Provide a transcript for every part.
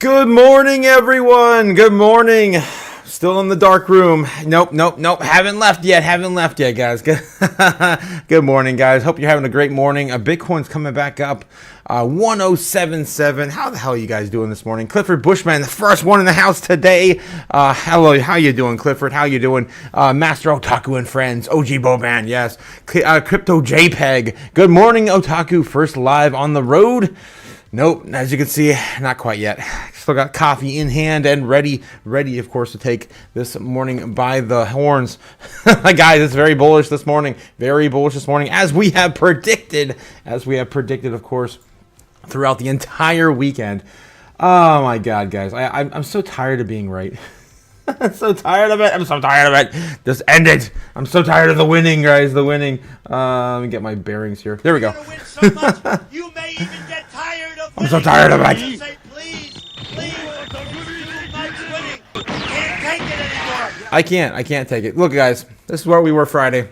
Good morning, everyone. Good morning. Still in the dark room. Nope. Haven't left yet, guys. Good morning, guys. Hope you're having a great morning. Bitcoin's coming back up. 1077. How the hell are you guys doing this morning? Clifford Bushman, the first one in the house today. Hello, how you doing, Clifford? How you doing? Master Otaku and friends. OG Boban, yes. Crypto JPEG. Good morning, Otaku. First live on the road. Nope, as you can see, not quite yet. Still got coffee in hand and ready, of course, to take this morning by the horns. Guys, it's very bullish this morning. Very bullish this morning, as we have predicted, of course, throughout the entire weekend. Oh my God, guys, I'm so tired of being right. I'm so tired of it. Just end it. I'm so tired of the winning, guys. The winning. Let me get my bearings here. There we go. You may even get tired of I'm so tired of it. Say, please, too much winning. Can't take it anymore. I can't take it. Look, guys, this is where we were Friday. And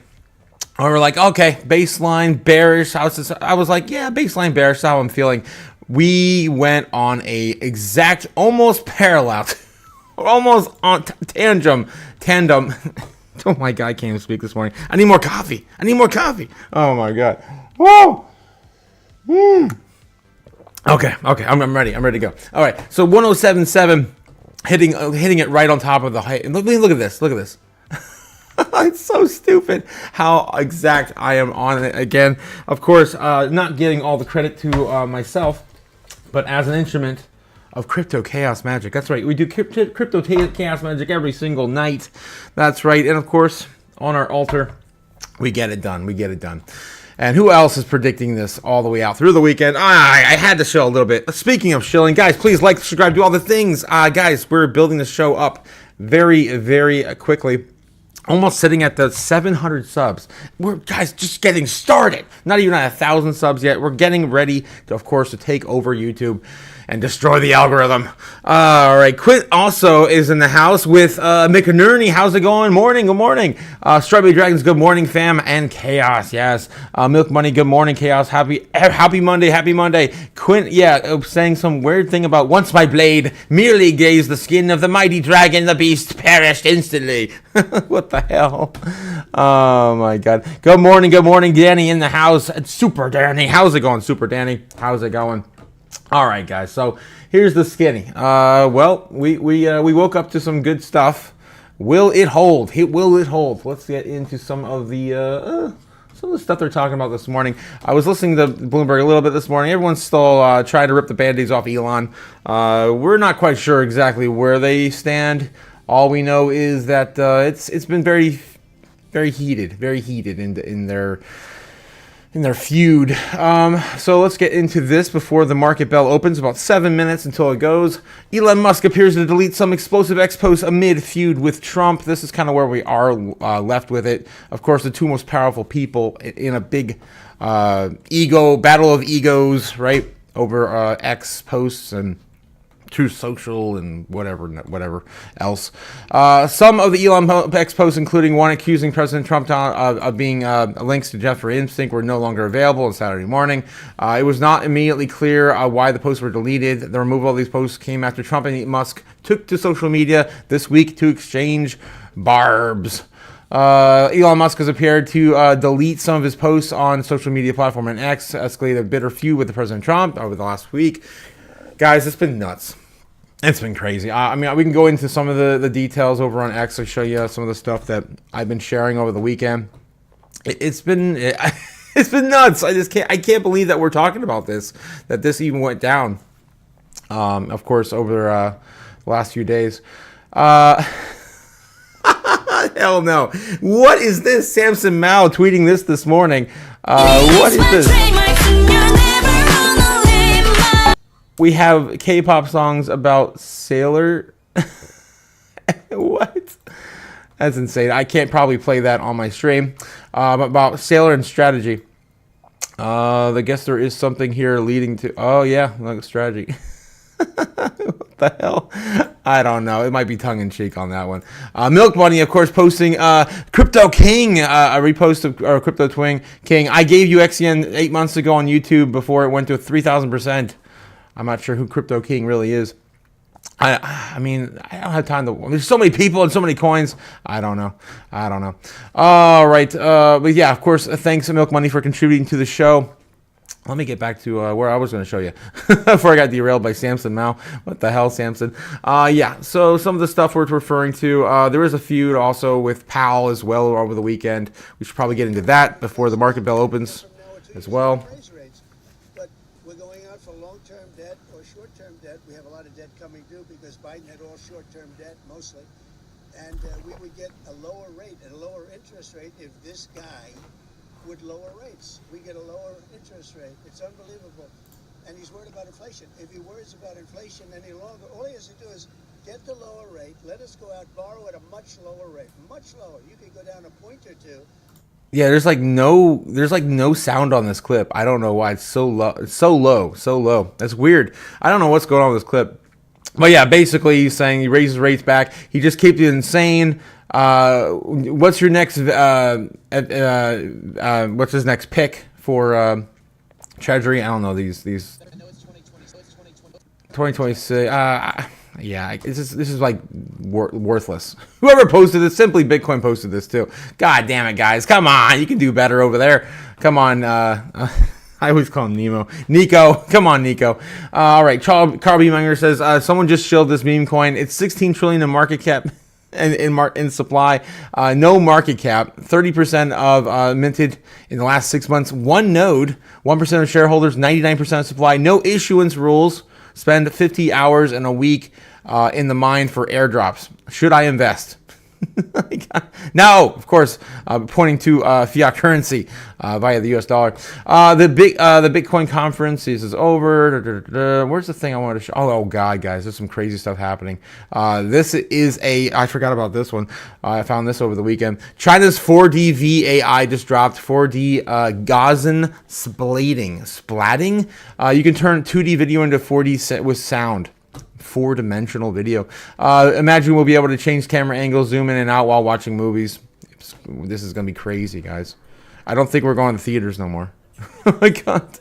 we were like, okay, baseline bearish. I was like, yeah, baseline bearish. That's how I'm feeling. We went on a exact, almost parallel. Almost on tandem. Oh my God, I can't even speak this morning. I need more coffee. Oh my God. Whoa. Okay, I'm ready. I'm ready to go. All right, so 1077, hitting it right on top of the height. And look at this. It's so stupid how exact I am on it again. Of course, not getting all the credit to myself, but as an instrument of crypto chaos magic. That's right. We do crypto chaos magic every single night. That's right. And of course, on our altar, we get it done. And who else is predicting this all the way out through the weekend? I had to show a little bit. Speaking of shilling, guys, please like, subscribe, do all the things. Guys, we're building the show up very, very quickly. Almost sitting at the 700 subs. We're, guys, just getting started. Not even at 1,000 subs yet. We're getting ready, of course, to take over YouTube and destroy the algorithm. All right, Quint also is in the house with McNerney. How's it going? Good morning. Strawberry Dragons, good morning, fam. And Chaos, yes. Milk Money, good morning, Chaos. Happy Monday. Quint, saying some weird thing about once my blade merely grazed the skin of the mighty dragon, the beast perished instantly. What the hell? Oh my God. Good morning, Danny in the house. It's Super Danny. How's it going, Super Danny? How's it going? All right, guys. So here's the skinny. Well, we woke up to some good stuff. Will it hold? Will it hold? Let's get into some of the stuff they're talking about this morning. I was listening to Bloomberg a little bit this morning. Everyone's still trying to rip the band-aids off Elon. We're not quite sure exactly where they stand. All we know is that it's been very, very heated in their feud. So let's get into this before the market bell opens. About 7 minutes until it goes. Elon Musk appears to delete some explosive X posts amid feud with Trump. This is kind of where we are left with it. Of course, the two most powerful people in a big battle of egos, right? Over X posts and Truth Social and whatever else. Some of the Elon X posts, including one accusing President Trump of being links to Jeffrey Epstein, were no longer available on Saturday morning. It was not immediately clear why the posts were deleted. The removal of these posts came after Trump and Musk took to social media this week to exchange barbs. Elon Musk has appeared to delete some of his posts on social media platform, and X escalated a bitter feud with the President Trump over the last week. Guys, it's been nuts. It's been crazy. I mean, we can go into some of the details over on X. I'll show you some of the stuff that I've been sharing over the weekend. It's been nuts. I can't believe that we're talking about this, that this even went down. Of course, over the last few days. Hell no. What is this? Samson Mao tweeting this morning. What is this? We have K-pop songs about Sailor. What? That's insane. I can't probably play that on my stream. About Sailor and strategy. I guess there is something here leading to... Oh, yeah. Look, strategy. What the hell? I don't know. It might be tongue-in-cheek on that one. Milk Money, of course, posting Crypto King, a repost of Crypto King. I gave you XEN 8 months ago on YouTube before it went to 3,000%. I'm not sure who Crypto King really is. I mean, I don't have time to. There's so many people and so many coins. I don't know. All right, but yeah, of course, thanks to Milk Money for contributing to the show. Let me get back to where I was going to show you before I got derailed by Samson Mao. What the hell, Samson? Yeah, so some of the stuff we're referring to, there is a feud also with PAL as well over the weekend. We should probably get into that before the market bell opens as well. But we're going out for long-term debt or short-term debt. We have a lot of debt coming due because Biden had all short-term debt mostly. And we would get a lower rate and a lower interest rate if this guy would lower rates. We get a lower interest rate. It's unbelievable. And he's worried about inflation. If he worries about inflation any longer, all he has to do is get the lower rate, let us go out, borrow at a much lower rate, much lower. You could go down a point or two. Yeah, there's like no sound on this clip. I don't know why it's so low. It's so low. That's weird. I don't know what's going on with this clip. But yeah, basically he's saying he raises rates back. He just keeps it insane. What's your next what's his next pick for Treasury? I don't know these 2026. Yeah, this is like worthless. Whoever posted this, Simply Bitcoin posted this too. God damn it, guys! Come on, you can do better over there. Come on. I always call him Nemo. Nico. Come on, Nico. All right. Carl B. Munger says, someone just shilled this meme coin. It's 16 trillion in market cap and in supply. No market cap. 30% of minted in the last 6 months. One node. 1% of shareholders. 99% of supply. No issuance rules. Spend 50 hours in a week in the mine for airdrops. Should I invest? No, of course, pointing to fiat currency via the US dollar. The Bitcoin conference is over. Where's the thing I wanted to show? Oh God, guys, there's some crazy stuff happening. This is I forgot about this one. I found this over the weekend. China's 4D VAI just dropped. 4D Gaussian splatting. You can turn 2D video into 4D with sound. 4-dimensional video. Imagine we'll be able to change camera angles, zoom in and out while watching movies. This is gonna be crazy, guys. I don't think we're going to theaters no more. Oh my God,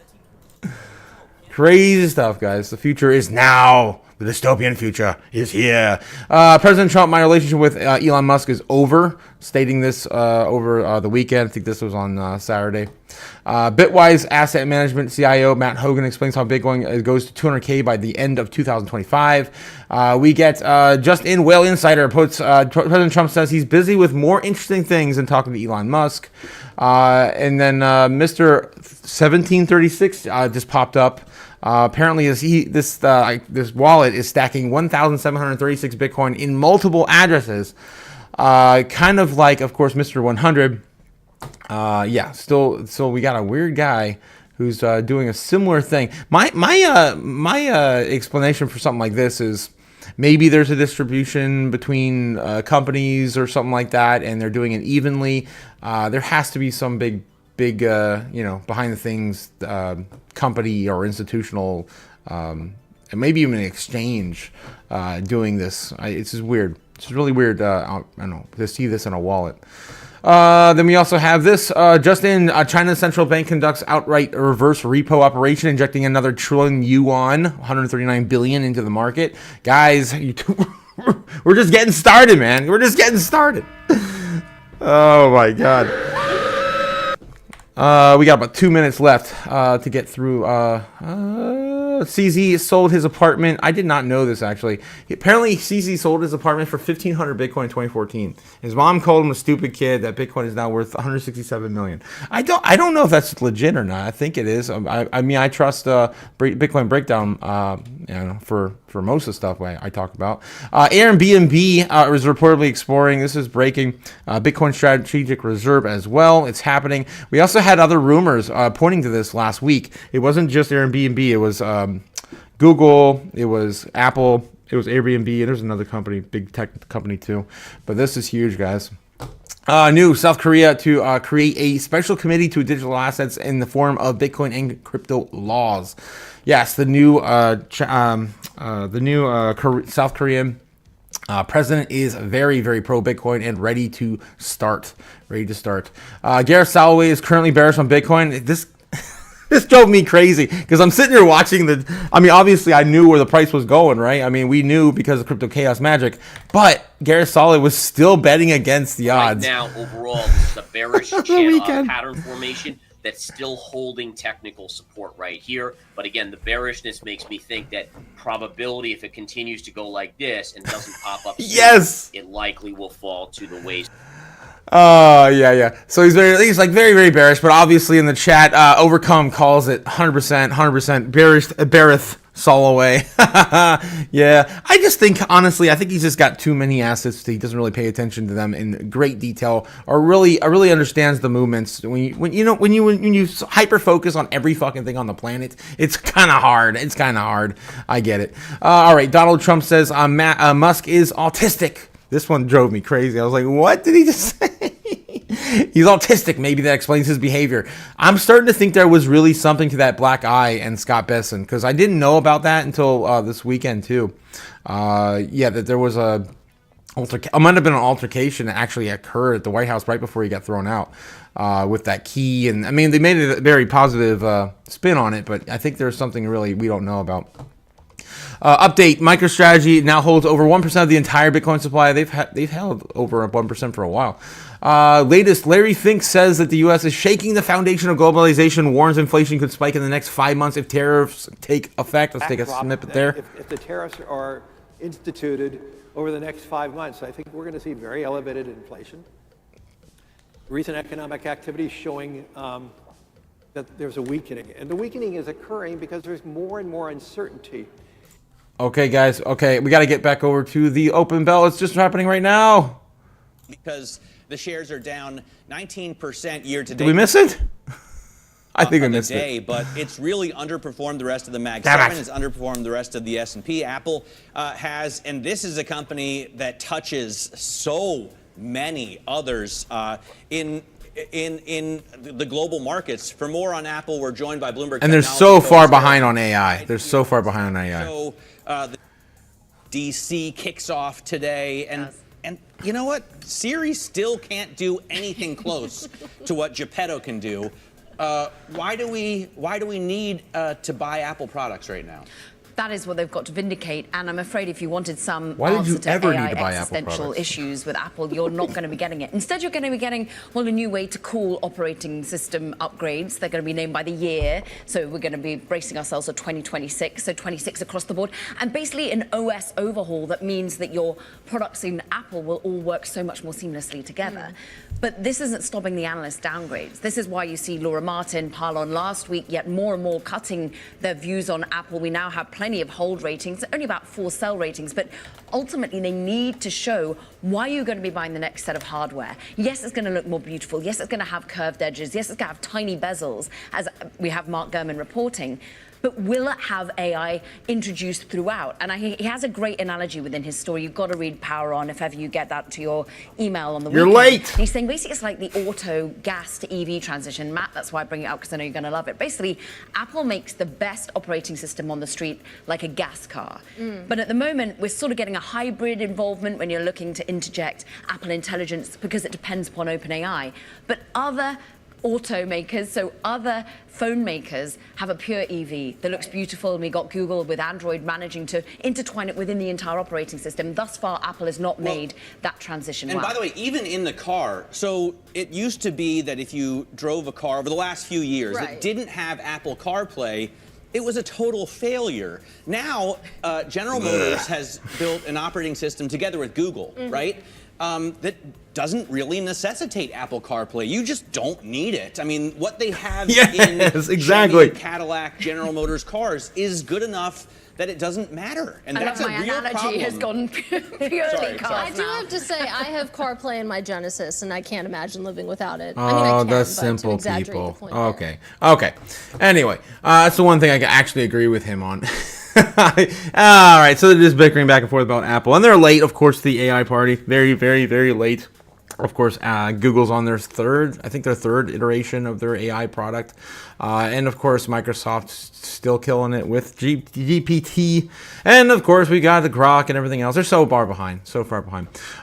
crazy stuff, guys. The future is now. The dystopian future is here. President Trump, my relationship with Elon Musk is over. Stating this over the weekend. I think this was on Saturday. Bitwise Asset Management CIO Matt Hogan explains how Bitcoin goes to 200K by the end of 2025. We get Just In Whale Insider puts President Trump says he's busy with more interesting things than talking to Elon Musk. And then Mr. 1736 just popped up. Apparently, this wallet is stacking 1,736 Bitcoin in multiple addresses. Kind of like, of course, Mr. 100. Yeah, so we got a weird guy who's doing a similar thing. My explanation for something like this is maybe there's a distribution between companies or something like that, and they're doing it evenly. There has to be some big behind the things company or institutional, and maybe even an exchange doing this. It's just weird. It's really weird. I don't know, to see this in a wallet. Then we also have this. Just in, China's central bank conducts outright reverse repo operation, injecting another trillion yuan, 139 billion, into the market. Guys, we're just getting started, man. We're just getting started. Oh my God. We got about 2 minutes left to get through. CZ sold his apartment. I did not know this, actually. Apparently, CZ sold his apartment for 1,500 Bitcoin in 2014. His mom called him a stupid kid. That Bitcoin is now worth 167 million. I don't know if that's legit or not. I think it is. I mean, I trust Bitcoin Breakdown. For most of the stuff I talk about. Airbnb is reportedly exploring. This is breaking Bitcoin strategic reserve as well. It's happening. We also had other rumors pointing to this last week. It wasn't just Airbnb. It was Google. It was Apple. It was Airbnb. And there's another company, big tech company too. But this is huge, guys. New South Korea to create a special committee to digital assets in the form of Bitcoin and crypto laws. Yes, the new South Korean president is very, very pro Bitcoin and ready to start. Gareth Soloway is currently bearish on Bitcoin. This drove me crazy because I'm sitting here watching obviously I knew where the price was going, right? I mean, we knew because of Crypto Chaos Magic, but Gareth Solid was still betting against the odds. Right now, overall, this is a bearish pattern formation that's still holding technical support right here. But again, the bearishness makes me think that probability, if it continues to go like this and doesn't pop up soon, yes, it likely will fall to the waist. Yeah. So he's very, very bearish, but obviously in the chat, Overcome calls it 100% bearish Soloway. Yeah, I just think, honestly, I think he's just got too many assets. He doesn't really pay attention to them in great detail, or really understands the movements. When you hyper focus on every fucking thing on the planet, it's kind of hard. I get it. All right, Donald Trump says Musk is autistic. This one drove me crazy. I was like, what did he just say? He's autistic. Maybe that explains his behavior. I'm starting to think there was really something to that black eye and Scott Besson, because I didn't know about that until this weekend too. That there was might have been an altercation that actually occurred at the White House right before he got thrown out with that key. And I mean, they made it a very positive spin on it, but I think there's something really we don't know about. Update: MicroStrategy now holds over 1% of the entire Bitcoin supply. They've held over 1% for a while. Latest: Larry Fink says that the U.S. is shaking the foundation of globalization. Warns inflation could spike in the next 5 months if tariffs take effect. Let's take a snippet there. If the tariffs are instituted over the next 5 months, I think we're going to see very elevated inflation. Recent economic activity showing that there's a weakening, and the weakening is occurring because there's more and more uncertainty. Okay, guys. Okay, we got to get back over to the open bell. It's just happening right now. Because the shares are down 19% year to date. Did we miss it? I think we missed it. But it's really underperformed the rest of the Mag 7. It's underperformed the rest of the S&P. Apple has, and this is a company that touches so many others in the global markets. For more on Apple, we're joined by Bloomberg. And they're so far behind on AI. They're so far behind on AI. So the DC kicks off today, and you know what? Siri still can't do anything close to what Geppetto can do. Why do we need to buy Apple products right now? That is what they've got to vindicate, and I'm afraid if you wanted some answer to AI existential issues with Apple, you're not going to be getting it. Instead, you're going to be getting, well, a new way to call operating system upgrades. They're going to be named by the year, so we're going to be bracing ourselves for 2026, so 26 across the board, and basically an OS overhaul that means that your products in Apple will all work so much more seamlessly together. But this isn't stopping the analyst downgrades. This is why you see Laura Martin pile on last week, yet more and more cutting their views on Apple. We now have plenty of hold ratings, only about 4 sell ratings, but ultimately they need to show why you're going to be buying the next set of hardware. Yes, it's going to look more beautiful. Yes, it's going to have curved edges. Yes, it's going to have tiny bezels, as we have Mark Gurman reporting. But will it have AI introduced throughout? And he has a great analogy within his story. You've got to read Power On if ever you get that to your email on the weekend. You're late. He's saying basically it's like the auto gas to EV transition. Matt, that's why I bring it up, because I know you're going to love it. Basically, Apple makes the best operating system on the street like a gas car. But at the moment, we're sort of getting a hybrid involvement when you're looking to interject Apple Intelligence because it depends upon OpenAI. But other automakers, so other phone makers, have a pure EV that looks beautiful, and we got Google with Android managing to intertwine it within the entire operating system. Thus far, Apple has not made that transition. And by the way, even in the car, so it used to be that if you drove a car over the last few years that didn't have Apple CarPlay, it was a total failure. Now, General Motors has built an operating system together with Google, right? That doesn't really necessitate Apple CarPlay. You just don't need it. I mean, what they have in exactly. Chevy, Cadillac, General Motors cars is good enough that it doesn't matter. And that's a real analogy problem. Has gone purely cars. I do have to say, I have CarPlay in my Genesis, and I can't imagine living without it. Oh, I mean, I can, the but simple to exaggerate people. the point Okay. Anyway, that's the one thing I can actually agree with him on. All right, so they're just bickering back and forth about Apple, and they're late, of course, to the AI party. Very, very, very late. Of course, Google's on their third iteration of their AI product. And of course, Microsoft's still killing it with GPT. And of course, we got the Grok and everything else. They're so far behind.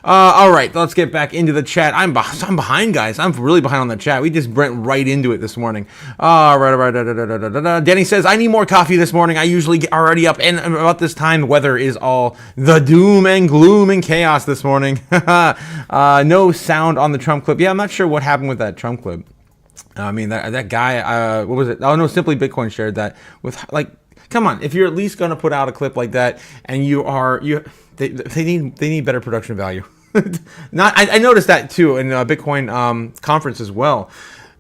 All right, let's get back into the chat. I'm behind, guys. I'm really behind on the chat. We just went right into it this morning. All right. Danny says, I need more coffee this morning. I usually get already up, and about this time, the weather is all the doom and gloom and chaos this morning. No sound on the Trump clip. Yeah, I'm not sure what happened with that Trump clip. I mean, that guy, what was it? Oh, no, Simply Bitcoin shared that with, like, come on, if you're at least going to put out a clip like that, and they need better production value. I noticed that too in Bitcoin conference as well.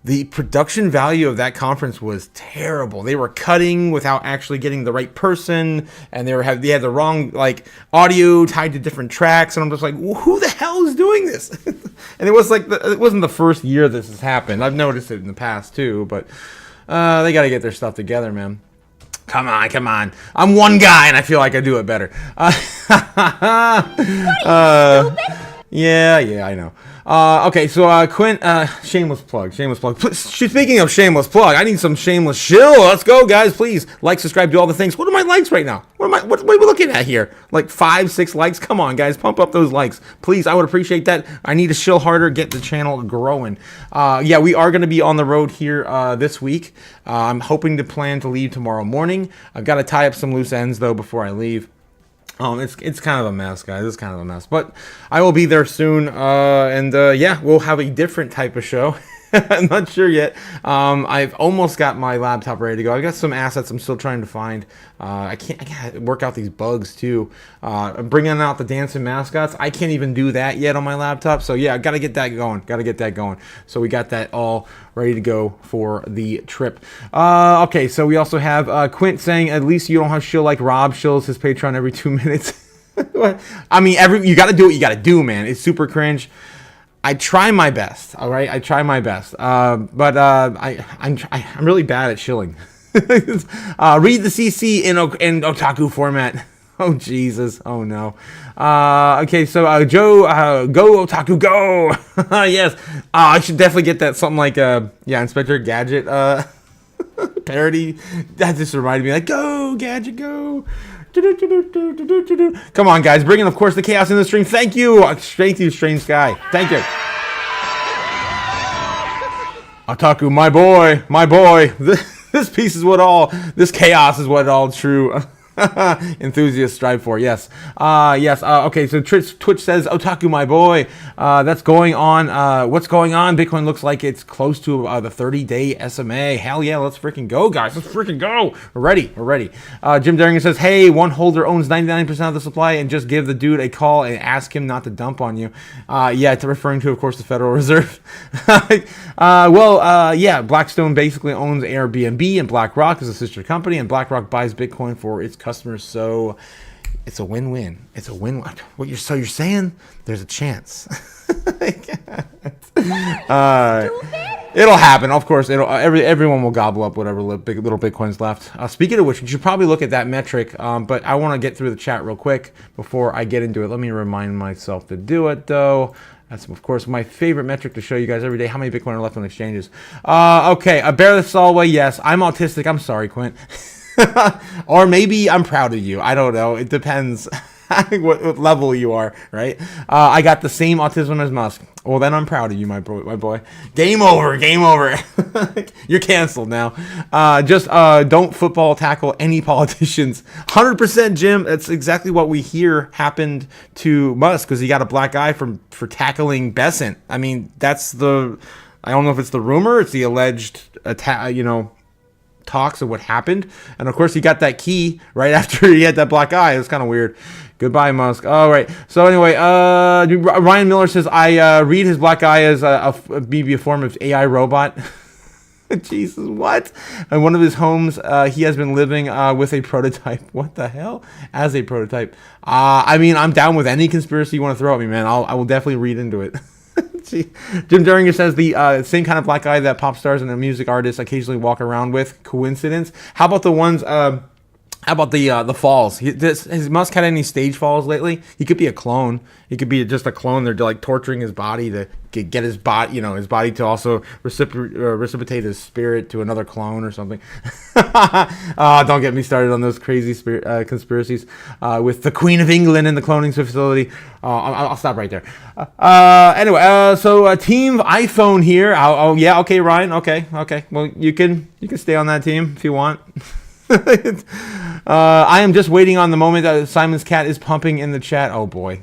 The production value of that conference was terrible. They were cutting without actually getting the right person, and they had the wrong audio tied to different tracks. And I'm just like, who the hell is doing this? And it wasn't the first year this has happened. I've noticed it in the past too, but they got to get their stuff together, man. Come on. I'm one guy, and I feel like I do it better. Yeah, I know. Okay, so Quint, shameless plug. Speaking of shameless plug, I need some shameless shill. Let's go, guys. Please like, subscribe, do all the things. What are my likes right now? What are we looking at here? Like 5-6 likes? Come on, guys, pump up those likes, please. I would appreciate that. I need to shill harder, get the channel growing. Yeah, we are going to be on the road here this week. I'm hoping to plan to leave tomorrow morning. I've got to tie up some loose ends though before I leave. It's kind of a mess, guys. It's kind of a mess, but I will be there soon. Yeah, we'll have a different type of show. I'm not sure yet. I've almost got my laptop ready to go. I've got some assets I'm still trying to find. I can't work out these bugs too. Bringing out the dancing mascots. I can't even do that yet on my laptop. So yeah, I got to get that going. So we got that all ready to go for the trip. Okay, so we also have Quint saying, at least you don't have shill like Rob shills his Patreon every 2 minutes. I mean, you got to do what you got to do, man. It's super cringe. I try my best, all right? I try my best, but I'm really bad at shilling. Read the CC in otaku format. Oh, Jesus. Oh, no. Okay, so Joe, go otaku, go. Yes. I should definitely get that, something like, Inspector Gadget parody. That just reminded me, like, go, Gadget, go. Come on, guys. Bring in, of course, the chaos in the stream. Thank you. Thank you, Strange Sky. Thank you. Otaku, my boy. This piece is this chaos is what all true enthusiasts strive for. Yes. Okay, so Twitch says, Otaku, my boy. That's going on. What's going on? Bitcoin looks like it's close to the 30-day SMA. Hell yeah, let's freaking go, guys. Let's freaking go. We're ready. Jim Daringer says, hey, one holder owns 99% of the supply, and just give the dude a call and ask him not to dump on you. Yeah, it's referring to, of course, the Federal Reserve. Yeah, Blackstone basically owns Airbnb, and BlackRock is a sister company, and BlackRock buys Bitcoin for its customers, so it's a win-win. It's a win. You're saying there's a chance. It'll happen, of course. Everyone will gobble up whatever little Bitcoin's left. Speaking of which, you should probably look at that metric. But I want to get through the chat real quick before I get into it. Let me remind myself to do it, though. That's, of course, my favorite metric to show you guys every day. How many Bitcoin are left on exchanges? Okay, Bear the Solway, yes. I'm autistic. I'm sorry, Quint. Or maybe I'm proud of you. I don't know. It depends what level you are, right? I got the same autism as Musk. Well, then I'm proud of you, my boy. Game over. You're canceled now. Just don't football tackle any politicians. 100%, Jim. That's exactly what we hear happened to Musk, because he got a black eye for tackling Besant. I mean, that's I don't know if it's the rumor, it's the alleged attack, talks of what happened. And of course, he got that key right after he had that black eye. It was kind of weird. Goodbye, Musk. All right. So anyway, Ryan Miller says, I read his black eye as maybe a form of AI robot. Jesus, what? In one of his homes, he has been living with a prototype. What the hell? As a prototype. I mean, I'm down with any conspiracy you want to throw at me, man. I will definitely read into it. Jim Duringer says the same kind of black eye that pop stars and music artists occasionally walk around with. Coincidence? How about the ones How about the falls? Has Musk had any stage falls lately? He could be a clone. He could be just a clone. They're like torturing his body to get his body, his body to also reciprocate his spirit to another clone or something. Don't get me started on those crazy conspiracies with the Queen of England in the cloning facility. I'll stop right there. Anyway, so Team iPhone here. Oh yeah, okay, Ryan. Okay. Well, you can stay on that team if you want. I am just waiting on the moment that Simon's cat is pumping in the chat. Oh boy,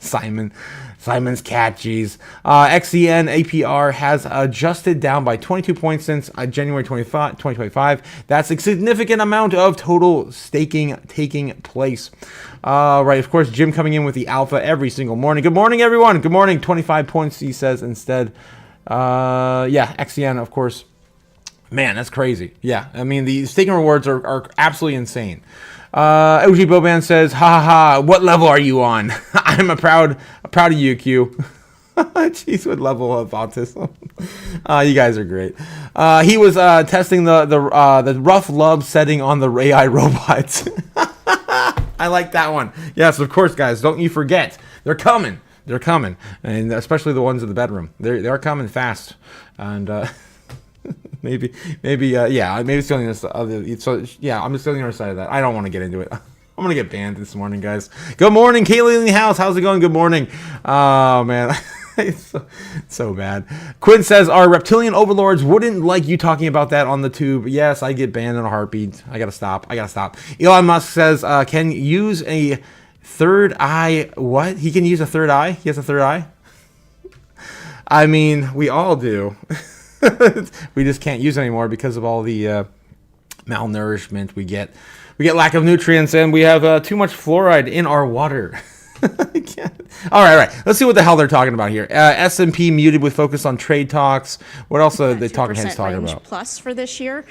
Simon's cat, geez. XEN APR has adjusted down by 22 points since January 2025. That's a significant amount of total staking taking place. Right, of course, Jim coming in with the alpha every single morning. Good morning, everyone. Good morning. 25 points, he says instead. Yeah, XEN, of course. Man, that's crazy. Yeah, I mean, the staking rewards are absolutely insane. OG Boban says, ha ha ha, what level are you on? I'm proud of you, Q. Jeez, what level of autism? You guys are great. He was testing the rough love setting on the AI robots. I like that one. Yes, of course, guys. Don't you forget. They're coming. And especially the ones in the bedroom. They're coming fast. And... Maybe, yeah, maybe it's stealing this other. So yeah, I'm just stealing the other side of that. I don't want to get into it. I'm gonna get banned this morning, guys. Good morning, Kaylee in the house. How's it going? Good morning. Oh man, it's so bad. Quinn says our reptilian overlords wouldn't like you talking about that on the tube. Yes, I get banned in a heartbeat. I gotta stop. Elon Musk says can use a third eye. What? He can use a third eye? He has a third eye? I mean, we all do. We just can't use it anymore because of all the malnourishment we get. We get lack of nutrients, and we have too much fluoride in our water. All right. Let's see what the hell they're talking about here. S&P muted with focus on trade talks. What else are the talking heads talking about? Plus for this year.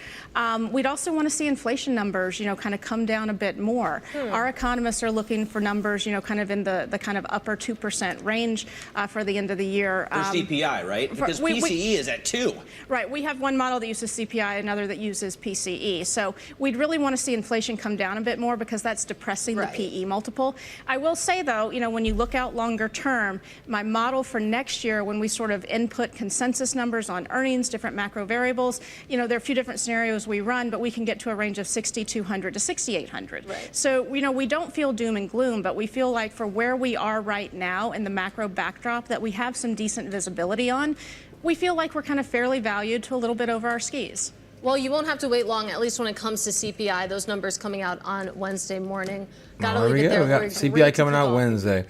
We'd also want to see inflation numbers, kind of come down a bit more. Our economists are looking for numbers, kind of in the kind of upper 2% range for the end of the year. For CPI, right? Because PCE is at 2. Right. We have one model that uses CPI, another that uses PCE. So we'd really want to see inflation come down a bit more because that's depressing the PE multiple. I will say, though, when you look out longer term, my model for next year, when we sort of input consensus numbers on earnings, different macro variables, there are a few different scenarios we run, but we can get to a range of 6,200 to 6,800. Right. So, we don't feel doom and gloom, but we feel like for where we are right now in the macro backdrop that we have some decent visibility on, we feel like we're kind of fairly valued to a little bit over our skis. Well, you won't have to wait long, at least when it comes to CPI. Those numbers coming out on Wednesday morning. Gotta leave it there. We got CPI coming out Wednesday.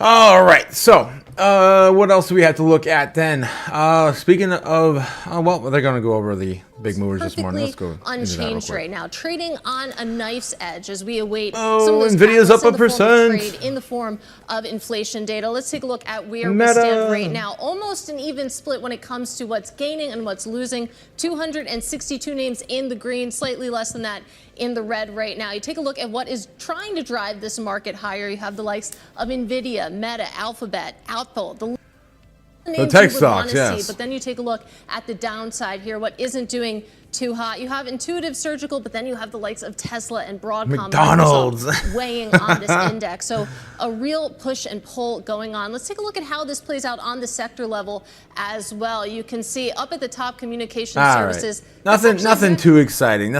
All right. So, what else do we have to look at then? Speaking of, well, they're going to go over the big movers this morning. Let's go. Unchanged right now, trading on a knife's edge as we await some of those Nvidia's up 1% in the form of inflation data. Let's take a look at where we stand right now. Almost an even split when it comes to what's gaining and what's losing. 262 names in the green, slightly less than that in the red right now. You take a look at what is trying to drive this market higher. You have the likes of Nvidia, Meta, Alphabet, Apple, the tech stocks, yes. But then you take a look at the downside here, what isn't doing too hot. You have Intuitive Surgical, but then you have the likes of Tesla and Broadcom, McDonald's weighing on this index. So a real push and pull going on. Let's take a look at how this plays out on the sector level as well. You can see up at the top, communication services. Right. Nothing too exciting.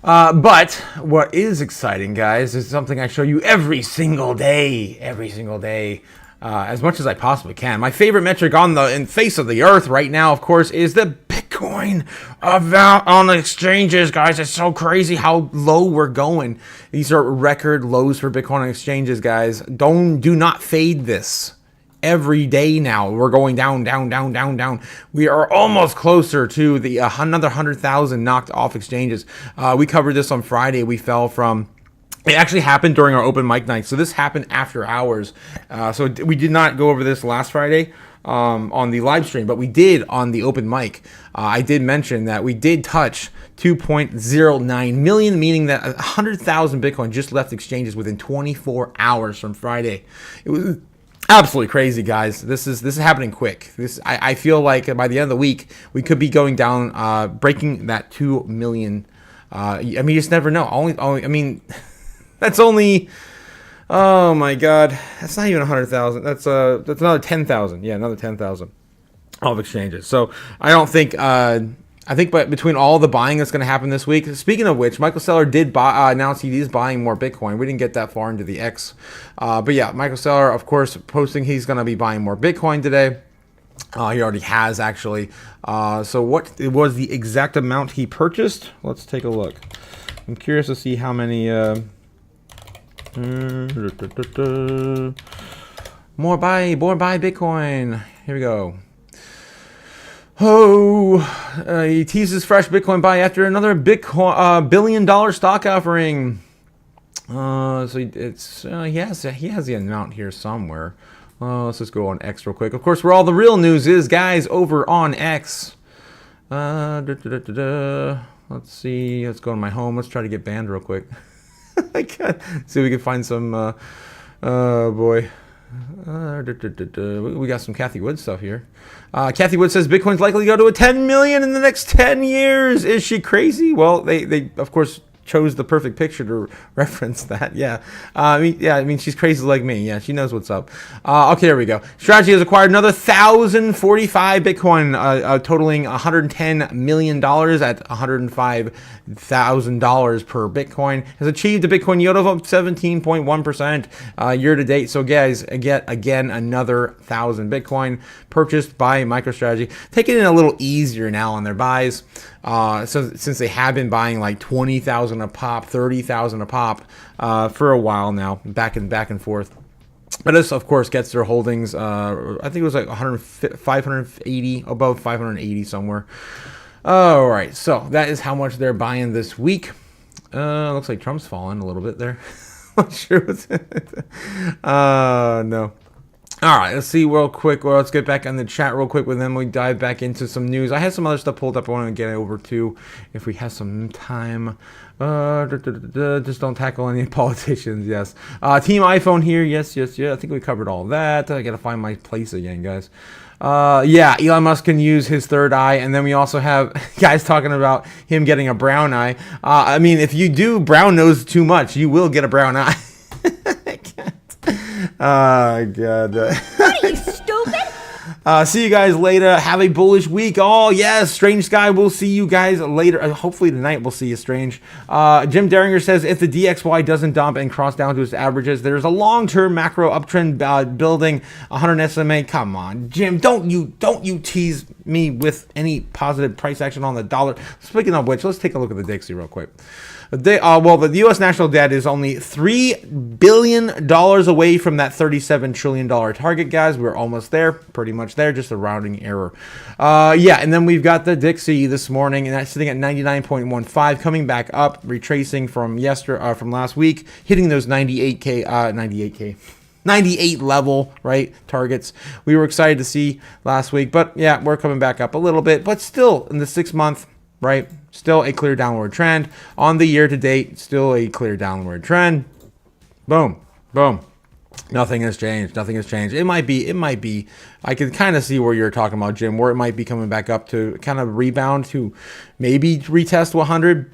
But what is exciting, guys, is something I show you every single day. As much as I possibly can. My favorite metric on the face of the earth right now, of course, is the Bitcoin on the exchanges, guys. It's so crazy how low we're going. These are record lows for Bitcoin on exchanges, guys. Do not fade this. Every day now, we're going down. We are almost closer to the another 100,000 knocked off exchanges. We covered this on Friday. We fell from... It actually happened during our open mic night, so this happened after hours. So we did not go over this last Friday on the live stream, but we did on the open mic. I did mention that we did touch 2.09 million, meaning that 100,000 Bitcoin just left exchanges within 24 hours from Friday. It was absolutely crazy, guys. This is happening quick. I feel like by the end of the week we could be going down, breaking that 2 million I mean, you just never know. I mean, that's only. Oh my God, that's not even 100,000. That's another 10,000. Yeah, another 10,000 of exchanges. So I don't think. I think, but between all the buying that's going to happen this week. Speaking of which, Michael Saylor did announce he is buying more Bitcoin. We didn't get that far into the X, but yeah, Michael Saylor, of course, posting he's going to be buying more Bitcoin today. He already has, actually. So what was the exact amount he purchased? Let's take a look. I'm curious to see how many. More buy Bitcoin. Here we go. Oh, he teases fresh Bitcoin buy after another Bitcoin billion-dollar stock offering. So he has the amount here somewhere. Let's just go on X real quick. Of course, where all the real news is, guys, over on X. Let's see. Let's go to my home. Let's try to get banned real quick. I can't see if we can find some. Oh boy. We got some Kathy Wood stuff here. Kathy Wood says Bitcoin's likely to go to a 10 million in the next 10 years. Is she crazy? Well, they of course chose the perfect picture to reference that. Yeah. I mean, she's crazy like me. Yeah, she knows what's up. Okay, there we go. Strategy has acquired another 1,045 Bitcoin, totaling $110 million at $105,000 per Bitcoin. Has achieved a Bitcoin yield of 17.1% year to date. So, guys, again, another 1,000 Bitcoin purchased by MicroStrategy. Taking it a little easier now on their buys. So since they have been buying like 20,000 a pop, 30,000 a pop for a while now, back and forth. But this, of course, gets their holdings. I think it was like 580, above 580 somewhere. All right, so that is how much they're buying this week. Looks like Trump's fallen a little bit there. Not sure what's no. All right, let's see real quick. Well, let's get back on the chat real quick, and then we dive back into some news. I had some other stuff pulled up I want to get over to if we have some time. Just don't tackle any politicians, yes. Team iPhone here, yes. I think we covered all that. I got to find my place again, guys. Yeah, Elon Musk can use his third eye, and then we also have guys talking about him getting a brown eye. I mean, if you do brown nose too much, you will get a brown eye. I can't. Oh, God. What are you, stupid? See you guys later. Have a bullish week. Oh, yes. Strange Sky. We'll see you guys later. Hopefully tonight we'll see you, Strange. Jim Derringer says, if the DXY doesn't dump and cross down to its averages, there's a long-term macro uptrend building 100 SMA. Come on, Jim. Don't you tease me with any positive price action on the dollar. Speaking of which, let's take a look at the Dixie real quick. The U.S. national debt is only $3 billion away from that $37 trillion target, guys. We're almost there, pretty much there, just a rounding error. Yeah, and then we've got the Dixie this morning, and that's sitting at 99.15, coming back up, retracing from last week, hitting those 98 level, right, targets. We were excited to see last week, but yeah, we're coming back up a little bit, but still in the 6 month, right, still a clear downward trend. On the year to date, still a clear downward trend. Boom. Nothing has changed. It might be. I can kind of see where you're talking about, Jim, where it might be coming back up to kind of rebound to maybe retest 100,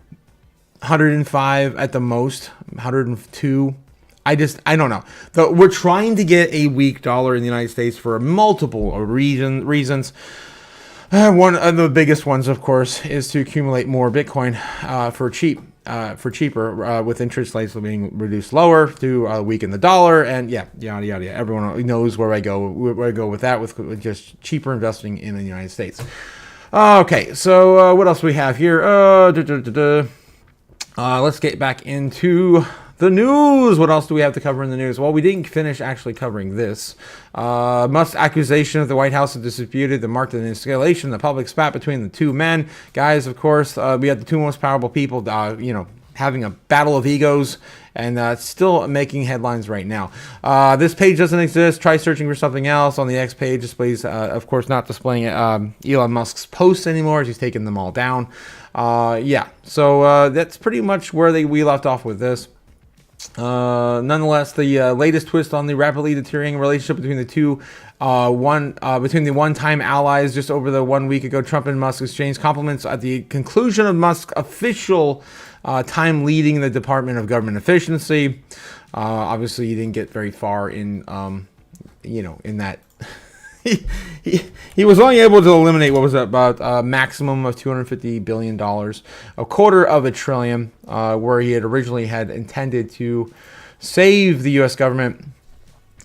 105 at the most, 102. I don't know. We're trying to get a weak dollar in the United States for multiple reasons. One of the biggest ones, of course, is to accumulate more Bitcoin for cheaper, with interest rates being reduced lower to weaken the dollar, and yada. Everyone knows where I go with that, with just cheaper investing in the United States. Okay, so what else we have here? Let's get back into the news. What else do we have to cover in the news? Well, we didn't finish actually covering this. Musk's accusation of the White House is disputed. The marked an escalation, the public spat between the two men. Guys, of course, we had the two most powerful people, having a battle of egos, and still making headlines right now. This page doesn't exist. Try searching for something else. On the X page displays, of course, not displaying Elon Musk's posts anymore, as he's taken them all down. Yeah, so that's pretty much where we left off with this. Nonetheless, the latest twist on the rapidly deteriorating relationship between the two, between the one-time allies just over the 1 week ago, Trump and Musk exchanged compliments at the conclusion of Musk's official time leading the Department of Government Efficiency. Obviously, he didn't get very far in, in that. He was only able to eliminate what was about a maximum of $250 billion, a quarter of a trillion, where he had originally had intended to save the U.S. government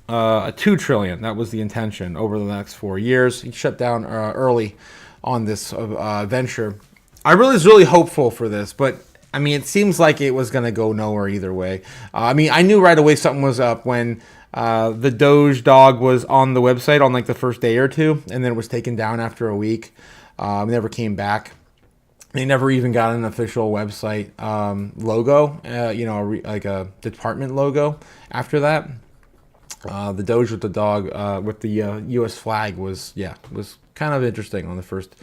$2 trillion. That was the intention over the next 4 years. He shut down early on this venture. I was really hopeful for this, but I mean, it seems like it was going to go nowhere either way. I mean, I knew right away something was up when the Doge dog was on the website on like the first day or two, and then it was taken down after a week. Never came back. They never even got an official website logo, like a department logo after that. The Doge with the dog with the U.S. flag was kind of interesting on the first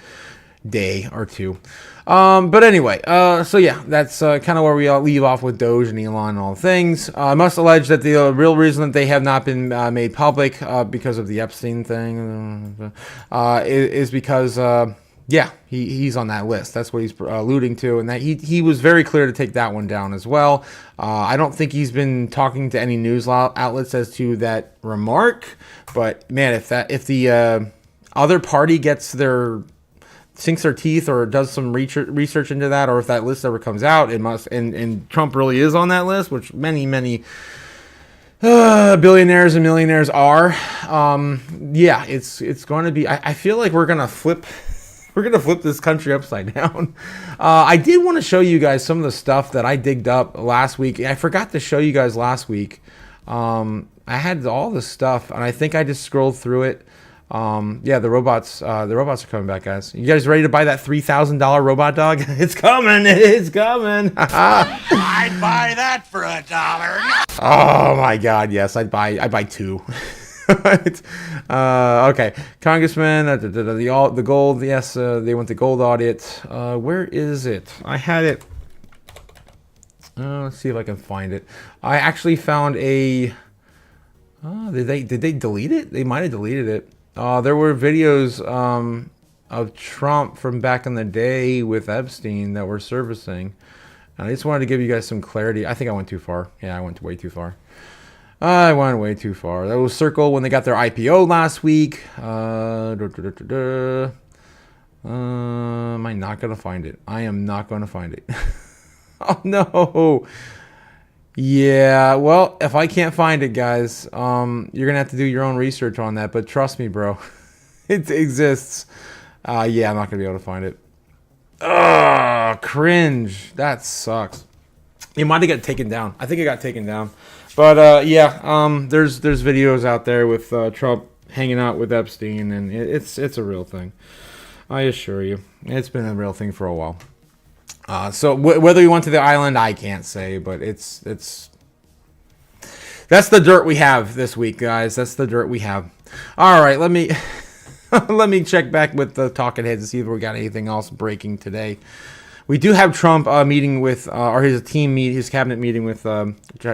day or two. But anyway, so yeah, that's kind of where we leave off with Doge and Elon and all things. I must allege that the real reason that they have not been made public because of the Epstein thing is because he's on that list. That's what he's alluding to, and that he was very clear to take that one down as well. I don't think he's been talking to any news outlets as to that remark, but man, if the other party sinks their teeth or does some research into that, or if that list ever comes out, it must, and Trump really is on that list, which many billionaires and millionaires are. It's going to be, I feel like we're going to flip this country upside down. I did want to show you guys some of the stuff that I digged up last week. I forgot to show you guys last week. I had all this stuff, and I think I just scrolled through it. The robots are coming back, guys. You guys ready to buy that $3,000 robot dog? It's coming. I'd buy that for $1. Oh my God, yes, I'd buy two. Okay, Congressman, the gold. Yes, they want the gold audit. Where is it? I had it. Let's see if I can find it. I actually found a. Did they delete it? They might have deleted it. There were videos of Trump from back in the day with Epstein that were surfacing. And I just wanted to give you guys some clarity. I think I went too far. Yeah, I went way too far. I went way too far. That was Circle when they got their IPO last week. Am I not going to find it? I am not going to find it. Oh, no. Yeah, well, if I can't find it, guys, you're going to have to do your own research on that. But trust me, bro, it exists. I'm not going to be able to find it. Ugh, cringe. That sucks. It might have got taken down. I think it got taken down. But, there's videos out there with Trump hanging out with Epstein, and it's a real thing. I assure you. It's been a real thing for a while. So whether you went to the island, I can't say, but it's that's the dirt we have this week, guys. That's the dirt we have. All right, let me let me check back with the talking heads to see if we got anything else breaking today. We do have Trump meeting with, or his cabinet meeting with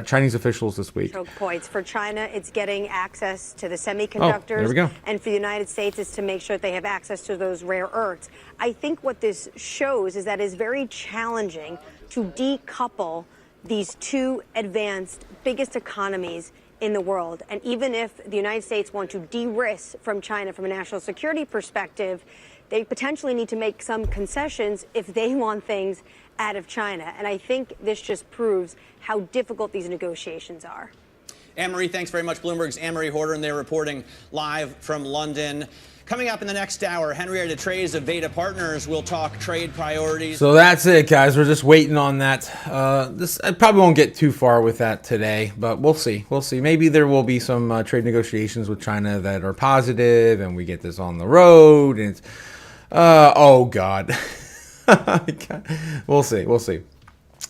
Chinese officials this week. Choke points for China, it's getting access to the semiconductors. There we go. And for the United States, it's to make sure that they have access to those rare earths. I think what this shows is that it's very challenging to decouple these two advanced, biggest economies in the world. And even if the United States want to de-risk from China from a national security perspective, they potentially need to make some concessions if they want things out of China. And I think this just proves how difficult these negotiations are. Anne-Marie, thanks very much. Bloomberg's Anne-Marie Horder, and they're reporting live from London. Coming up in the next hour, Henrietta Trey's of Veda Partners will talk trade priorities. So that's it, guys. We're just waiting on that. I probably won't get too far with that today, but we'll see. We'll see. Maybe there will be some trade negotiations with China that are positive, and we get this on the road. And it's, oh God. We'll see. We'll see.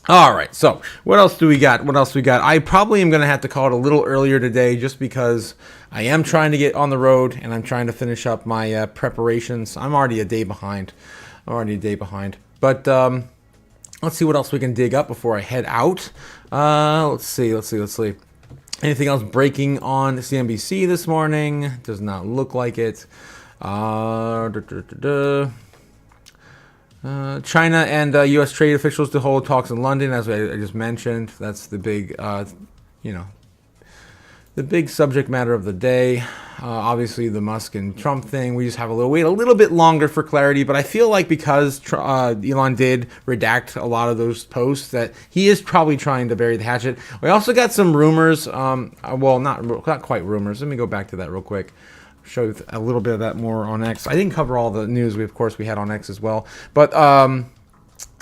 All right. So what else do we got? I probably am going to have to call it a little earlier today just because I am trying to get on the road and I'm trying to finish up my preparations. I'm already a day behind. But Let's see what else we can dig up before I head out. Let's see. Anything else breaking on CNBC this morning? Does not look like it. China and U.S. trade officials to hold talks in London, as I just mentioned. That's the big, the big subject matter of the day. Obviously, the Musk and Trump thing. We just have wait a little bit longer for clarity. But I feel like because Elon did redact a lot of those posts, that he is probably trying to bury the hatchet. We also got some rumors. Well, not quite rumors. Let me go back to that real quick. Show a little bit of that more on X. I didn't cover all the news. Of course, we had on X as well. But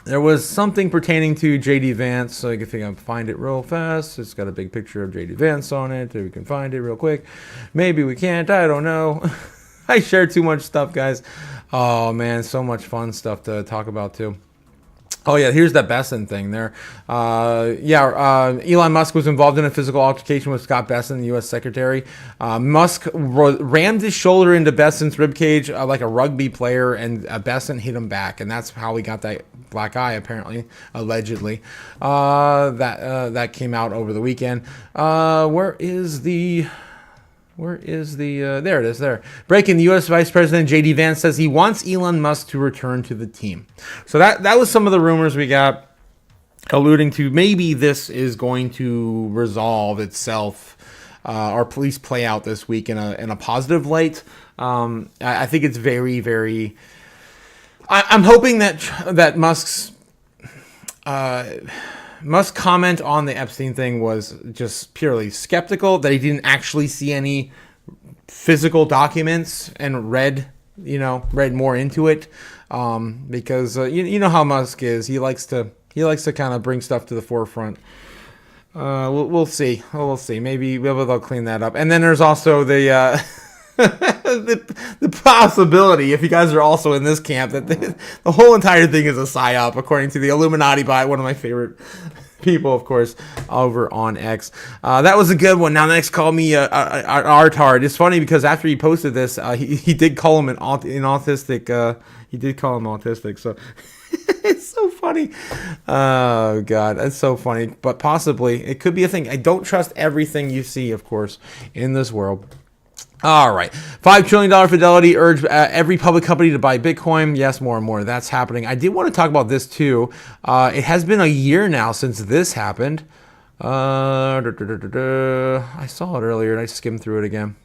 there was something pertaining to JD Vance. So I can think I can find it real fast. It's got a big picture of JD Vance on it. We can find it real quick. Maybe we can't. I don't know. I share too much stuff, guys. Oh man, so much fun stuff to talk about too. Oh yeah, here's that Besson thing there. Elon Musk was involved in a physical altercation with Scott Besson, the U.S. Secretary. Musk rammed his shoulder into Besson's ribcage like a rugby player, and Besson hit him back, and that's how he got that black eye, apparently, allegedly. That came out over the weekend. Where is the... there it is there. Breaking, the U.S. Vice President J.D. Vance says he wants Elon Musk to return to the team. So that was some of the rumors we got, alluding to maybe this is going to resolve itself, or at least play out this week in a positive light. I think it's very, very... I'm hoping that Musk's... Musk's comment on the Epstein thing was just purely skeptical, that he didn't actually see any physical documents and read more into it, because you know how Musk is. He likes to kind of bring stuff to the forefront. We'll see. Maybe they'll clean that up. And then there's also the the possibility, if you guys are also in this camp, that the whole entire thing is a psyop, according to the Illuminati by one of my favorite people, of course, over on X. That was a good one. Now, next, call me an artard. It's funny because after he posted this, he did call him an autistic. He did call him autistic. So it's so funny. Oh God, that's so funny. But possibly it could be a thing. I don't trust everything you see, of course, in this world. All right. $5 trillion Fidelity urged every public company to buy Bitcoin. Yes, more and more. That's happening. I did want to talk about this too. It has been a year now since this happened. I saw it earlier and I skimmed through it again.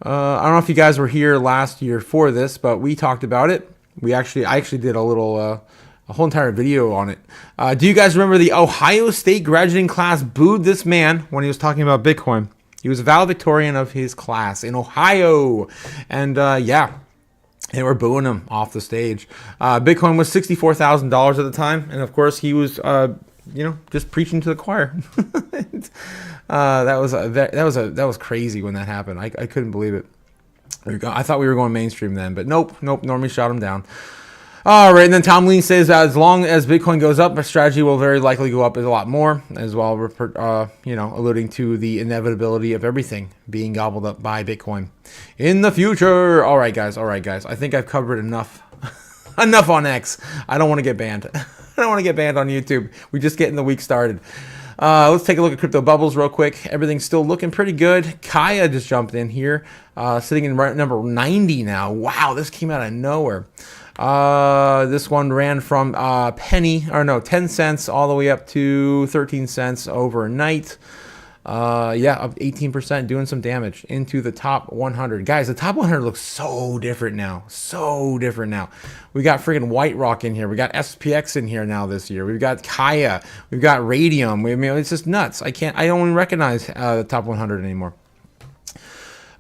I don't know if you guys were here last year for this, but we talked about it. I actually did a whole entire video on it. Do you guys remember the Ohio State graduating class booed this man when he was talking about Bitcoin? He was valedictorian of his class in Ohio. And they were booing him off the stage. Bitcoin was $64,000 at the time. And of course, he was, just preaching to the choir. That was crazy when that happened. I couldn't believe it. I thought we were going mainstream then, but nope. Normie shot him down. All right, and then Tom Lee says as long as Bitcoin goes up, a strategy will very likely go up a lot more, as well, alluding to the inevitability of everything being gobbled up by Bitcoin in the future. All right, guys. I think I've covered enough on X. I don't want to get banned. I don't want to get banned on YouTube. We're just getting the week started. Let's take a look at crypto bubbles real quick. Everything's still looking pretty good. Kaya just jumped in here, sitting in number 90 now. Wow, this came out of nowhere. This one ran from 10 cents all the way up to 13 cents overnight. Up 18%, doing some damage into the top 100. Guys, the top 100 looks so different now. We got freaking White Rock in here. We got SPX in here now this year. We've got Kaya. We've got Radium. It's just nuts. I don't even recognize the top 100 anymore.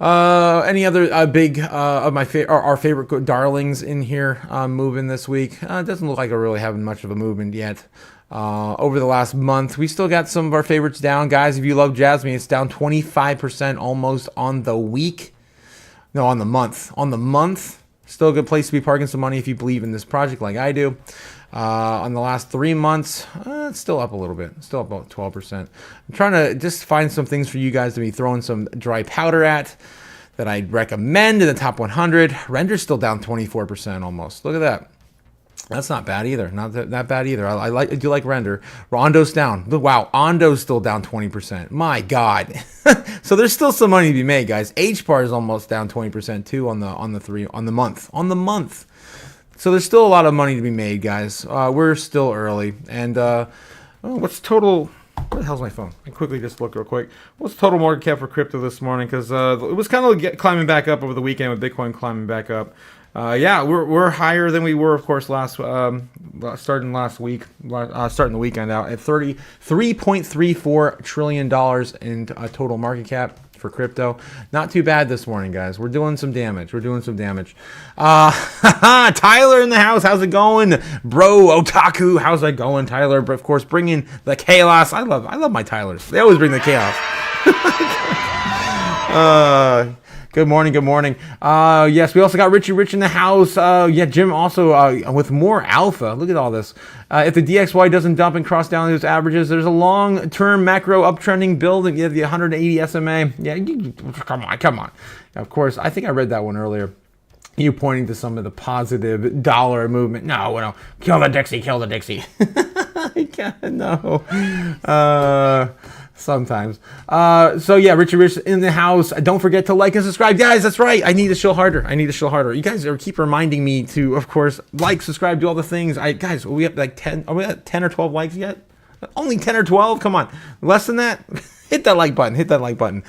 Any other big of our favorite darlings in here moving this week? It doesn't look like we're really having much of a movement yet. Over the last month, we still got some of our favorites down. Guys, if you love Jasmine, it's down 25% almost on the week. No, on the month. On the month, still a good place to be parking some money if you believe in this project like I do. On the last 3 months, it's still up a little bit. Still up about 12%. I'm trying to just find some things for you guys to be throwing some dry powder at that I'd recommend in the top 100. Render's still down 24% almost. Look at that. That's not bad either. Not that bad either. I do like render. Rondo's down. Wow, Ondo's still down 20%. My God. So there's still some money to be made, guys. HBAR is almost down 20% too on the month. So there's still a lot of money to be made, guys. We're still early. And what's total? Where the hell's my phone? I quickly just look real quick. What's total market cap for crypto this morning? Because it was kind of climbing back up over the weekend with Bitcoin climbing back up. Yeah, we're higher than we were, of course, starting last week, starting the weekend out at $33.34 trillion in total market cap for crypto. Not too bad this morning, guys. We're doing some damage. Tyler in the house. How's it going, bro? Otaku, how's it going, Tyler? But of course, bringing the chaos. I love my Tylers. They always bring the chaos. Good morning. Yes, we also got Richie Rich in the house. Yeah, Jim also with more alpha. Look at all this. If the DXY doesn't dump and cross down those averages, there's a long-term macro uptrending build. You have the 180 SMA. Yeah, come on. Of course, I think I read that one earlier. You pointing to some of the positive dollar movement. No. Kill the Dixie. I can't, no. Sometimes. So yeah, Richie Rich in the house. Don't forget to like and subscribe, guys. That's right. I need to show harder. You guys keep reminding me to, of course, like, subscribe, do all the things. Guys, we have like 10. Are we at 10 or 12 likes yet? Only 10 or 12. Come on, less than that. Hit that like button.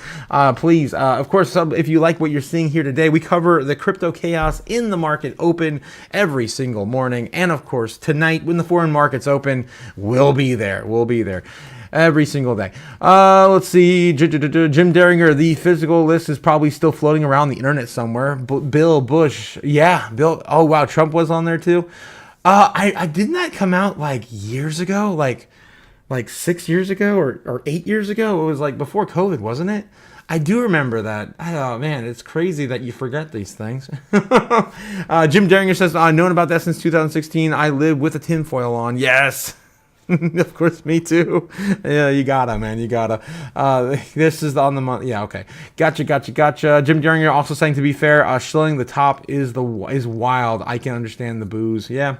Please. Of course, if you like what you're seeing here today, we cover the crypto chaos in the market open every single morning, and of course tonight when the foreign markets open, we'll be there. Every single day. Let's see. Jim Derringer, the physical list is probably still floating around the internet somewhere. Bill Bush. Yeah, Bill. Oh, wow. Trump was on there too. I didn't that come out like years ago? Like 6 years ago or 8 years ago? It was like before COVID, wasn't it? I do remember that. Oh, man, it's crazy that you forget these things. Jim Derringer says, known about that since 2016. I live with a tinfoil on. Yes. Of course, me too. Yeah, you gotta, man. This is on the month. Yeah, okay. Gotcha. Jim Derringer also saying, to be fair, shilling the top is wild. I can understand the booze. Yeah.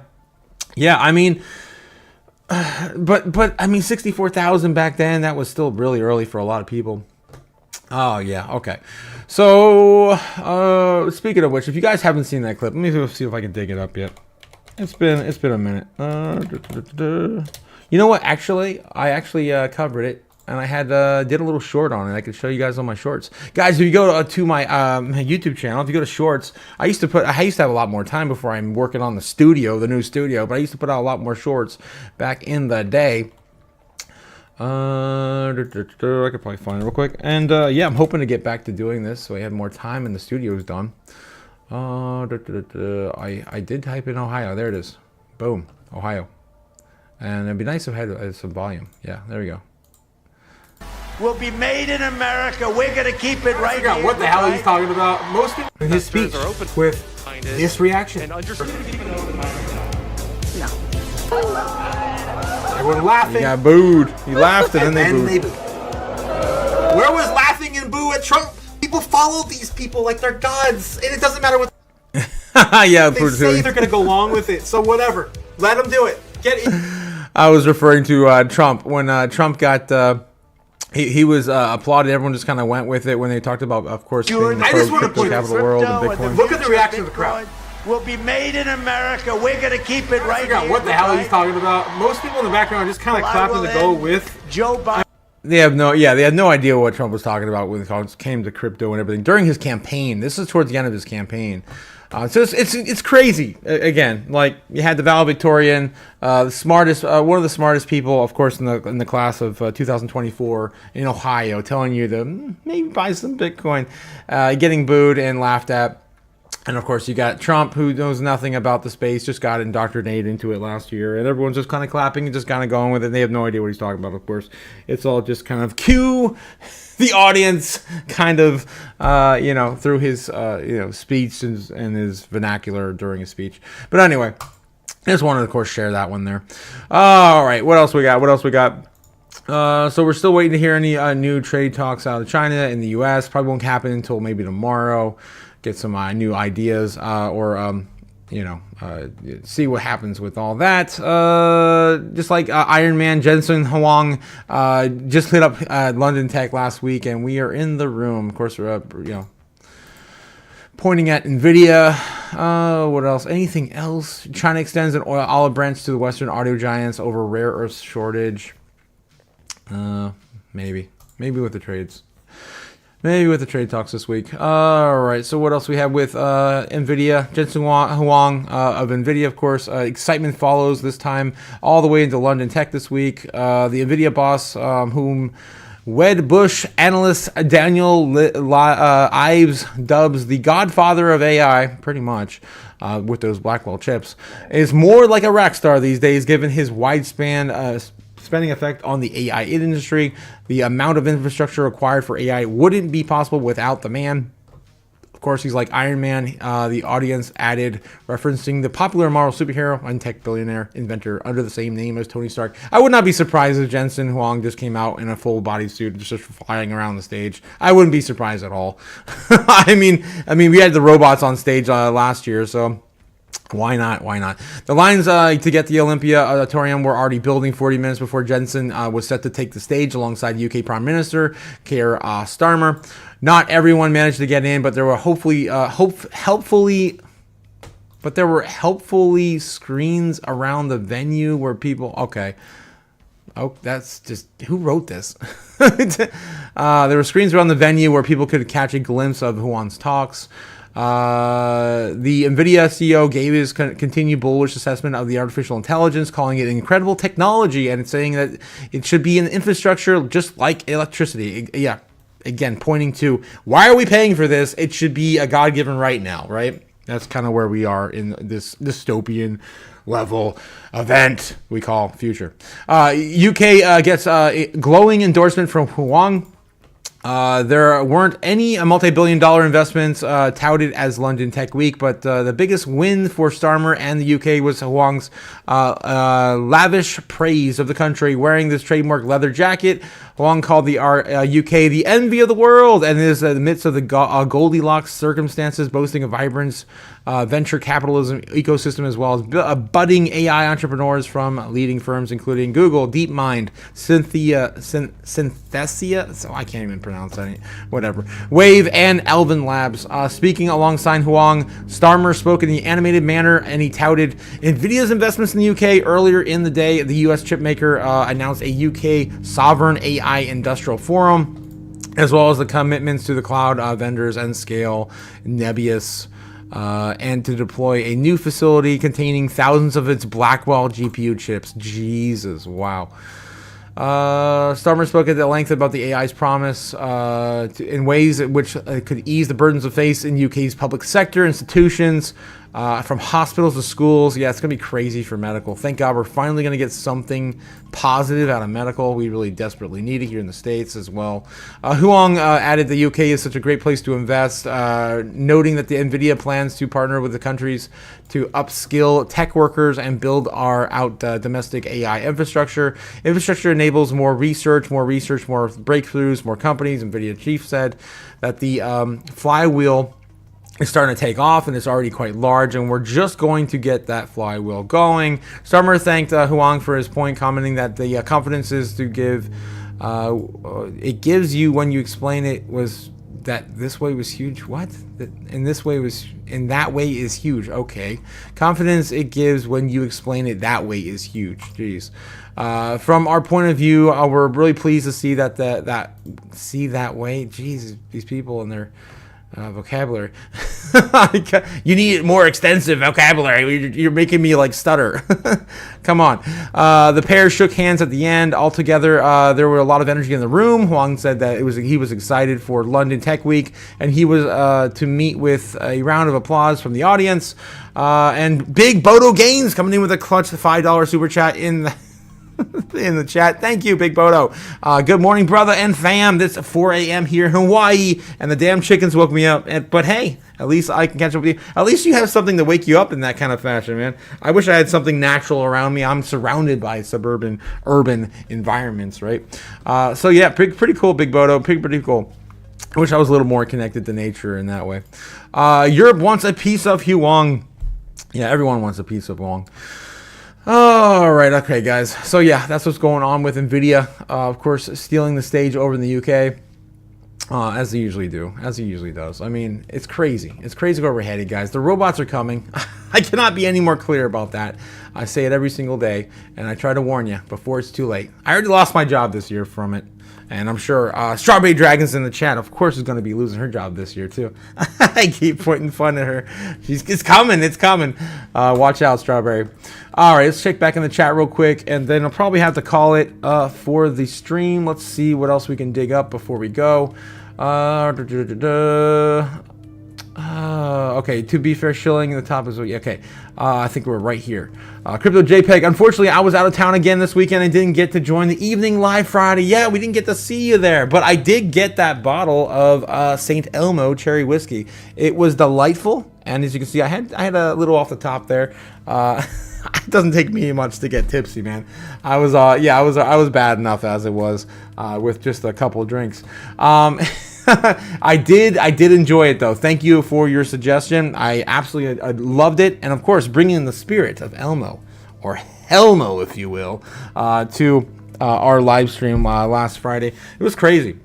I mean, but I mean, 64,000 back then. That was still really early for a lot of people. Oh yeah. Okay. So speaking of which, if you guys haven't seen that clip, let me see if I can dig it up yet. It's been a minute. You know what? Actually, I covered it, and I did a little short on it. I could show you guys on my shorts, guys. If you go to my YouTube channel, if you go to shorts, I used to have a lot more time before I'm working on the new studio. But I used to put out a lot more shorts back in the day. I could probably find it real quick. And yeah, I'm hoping to get back to doing this so I have more time and the studio's done. I did type in Ohio. There it is. Boom, Ohio. And it'd be nice if I had some volume. Yeah, there we go. Will be made in America. We're going to keep it right here. What the hell he's talking about? Most people in his speech with this reaction. No. Everyone laughing. He got booed. He laughed and then they booed. Where was laughing and boo at Trump? People follow these people like they're gods, and it doesn't matter what. Yeah, they say they're going to go along with it. So whatever, let them do it. Get it. I was referring to Trump when Trump got. He was applauded. Everyone just kind of went with it when they talked about, of course, being the crypto capital of the world and Bitcoin. Look at the reaction of the crowd. Will be made in America. We're going to keep it right here. What the hell he's talking about? Most people in the background are just kind of clapping to go with Joe Biden. They had no idea what Trump was talking about when it came to crypto and everything during his campaign. This is towards the end of his campaign. So it's crazy. Again, like you had the valedictorian, the smartest, one of the smartest people, of course, in the class of 2024 in Ohio, telling you to maybe buy some Bitcoin, getting booed and laughed at. And of course, you got Trump, who knows nothing about the space, just got indoctrinated into it last year, and everyone's just kind of clapping and just kind of going with it. They have no idea what he's talking about. Of course, it's all just kind of cue the audience, kind of, through his, speech and his vernacular during his speech. But anyway, I just wanted to, of course, share that one there. All right, what else we got? So we're still waiting to hear any new trade talks out of China and the U.S. Probably won't happen until maybe tomorrow. Get some new ideas or see what happens with all that. Just like Iron Man, Jensen Huang just hit up London Tech last week, and we are in the room. Of course, we're up, pointing at NVIDIA. What else? Anything else? China extends an olive branch to the Western audio giants over rare earth shortage. Maybe with the trades. Maybe with the trade talks this week. All right, so what else we have with NVIDIA? Jensen Huang of NVIDIA, of course. Excitement follows this time all the way into London Tech this week. The NVIDIA boss, whom Wedbush analyst Daniel Ives dubs the godfather of AI, pretty much, with those Blackwell chips, is more like a rock star these days, given his widespan spending effect on the AI industry. The amount of infrastructure required for AI wouldn't be possible without the man. Of course, he's like Iron Man. The audience added, referencing the popular Marvel superhero and tech billionaire inventor under the same name as Tony Stark. I would not be surprised if Jensen Huang just came out in a full bodysuit, just flying around the stage. I wouldn't be surprised at all. I mean, we had the robots on stage last year, so why not? The lines to get the Olympia Auditorium were already building 40 minutes before Jensen was set to take the stage alongside UK Prime Minister Keir Starmer. Not everyone managed to get in, but there were helpfully screens around the venue where people. Okay. Oh, that's just, who wrote this? There were screens around the venue where people could catch a glimpse of Huang's talks. The NVIDIA CEO gave his continued bullish assessment of the artificial intelligence, calling it incredible technology and saying that it should be an infrastructure just like electricity. Yeah, again, pointing to, why are we paying for this? It should be a God-given right now, right? That's kind of where we are in this dystopian level event we call future. UK gets glowing endorsement from Huang. There weren't any multi-billion-dollar investments touted as London Tech Week, but the biggest win for Starmer and the UK was Huang's lavish praise of the country. Wearing this trademark leather jacket, Huang called the UK the envy of the world, and is in the midst of the Goldilocks circumstances, boasting a vibrant venture capitalism ecosystem, as well as budding AI entrepreneurs from leading firms including Google, DeepMind, Synthesia, so I can't even pronounce that, whatever, Wave, and Elven Labs. Speaking alongside Huang, Starmer spoke in the animated manner, and he touted NVIDIA's investments in the UK. Earlier in the day, the US chipmaker announced a UK sovereign AI industrial forum, as well as the commitments to the cloud vendors and scale Nebius, and to deploy a new facility containing thousands of its Blackwell GPU chips. Jesus, wow. Starmer spoke at length about the AI's promise in ways which could ease the burdens of face in UK's public sector institutions, from hospitals to schools. Yeah, it's going to be crazy for medical. Thank God we're finally going to get something positive out of medical. We really desperately need it here in the States as well. Huang added the UK is such a great place to invest, noting that the NVIDIA plans to partner with the countries to upskill tech workers and build our domestic AI infrastructure. Infrastructure enables more research, more breakthroughs, more companies. NVIDIA chief said that the flywheel is starting to take off, and it's already quite large, and we're just going to get that flywheel going. Starmer thanked Huang for his point, commenting that the confidence is to give, it gives you when you explain it was that this way was huge. What? In this way was, in that way is huge. Okay. Confidence it gives when you explain it that way is huge. Jeez. From our point of view, we're really pleased to see that see that way. Jeez, these people and their vocabulary. You need more extensive vocabulary. You're making me like stutter. Come on. The pair shook hands at the end. Altogether, there were a lot of energy in the room. Huang said that he was excited for London Tech Week, and he was to meet with a round of applause from the audience. And Big Bodo Gaines coming in with a clutch $5 super chat in the chat. Thank you, Big Bodo. Good morning, brother and fam. It's 4 a.m. here in Hawaii, and the damn chickens woke me up. But hey, at least I can catch up with you. At least you have something to wake you up in that kind of fashion, man. I wish I had something natural around me. I'm surrounded by urban environments, right? So yeah, pretty cool, Big Bodo. Pretty cool. I wish I was a little more connected to nature in that way. Europe wants a piece of Huang. Yeah, everyone wants a piece of Wong. All right, okay, guys. So yeah, that's what's going on with Nvidia. Of course, stealing the stage over in the UK, as they usually do, as he usually does. I mean, it's crazy. It's crazy where we're headed, guys. The robots are coming. I cannot be any more clear about that. I say it every single day, and I try to warn you before it's too late. I already lost my job this year from it. And I'm sure Strawberry Dragon's in the chat, of course, is going to be losing her job this year, too. I keep pointing fun at her. It's coming. It's coming. Watch out, Strawberry. All right, let's check back in the chat real quick, and then I'll probably have to call it for the stream. Let's see what else we can dig up before we go. Okay, to be fair, shilling the top is okay. I think we're right here. Crypto JPEG. Unfortunately, I was out of town again this weekend. I didn't get to join the evening live Friday. Yeah, we didn't get to see you there, but I did get that bottle of St. Elmo cherry whiskey. It was delightful, and as you can see, I had a little off the top there. It doesn't take me much to get tipsy, man. I was bad enough as it was with just a couple of drinks. I did enjoy it though. Thank you for your suggestion. I absolutely loved it, and of course, bringing the spirit of Elmo, or Helmo, if you will, to our live stream last Friday. It was crazy.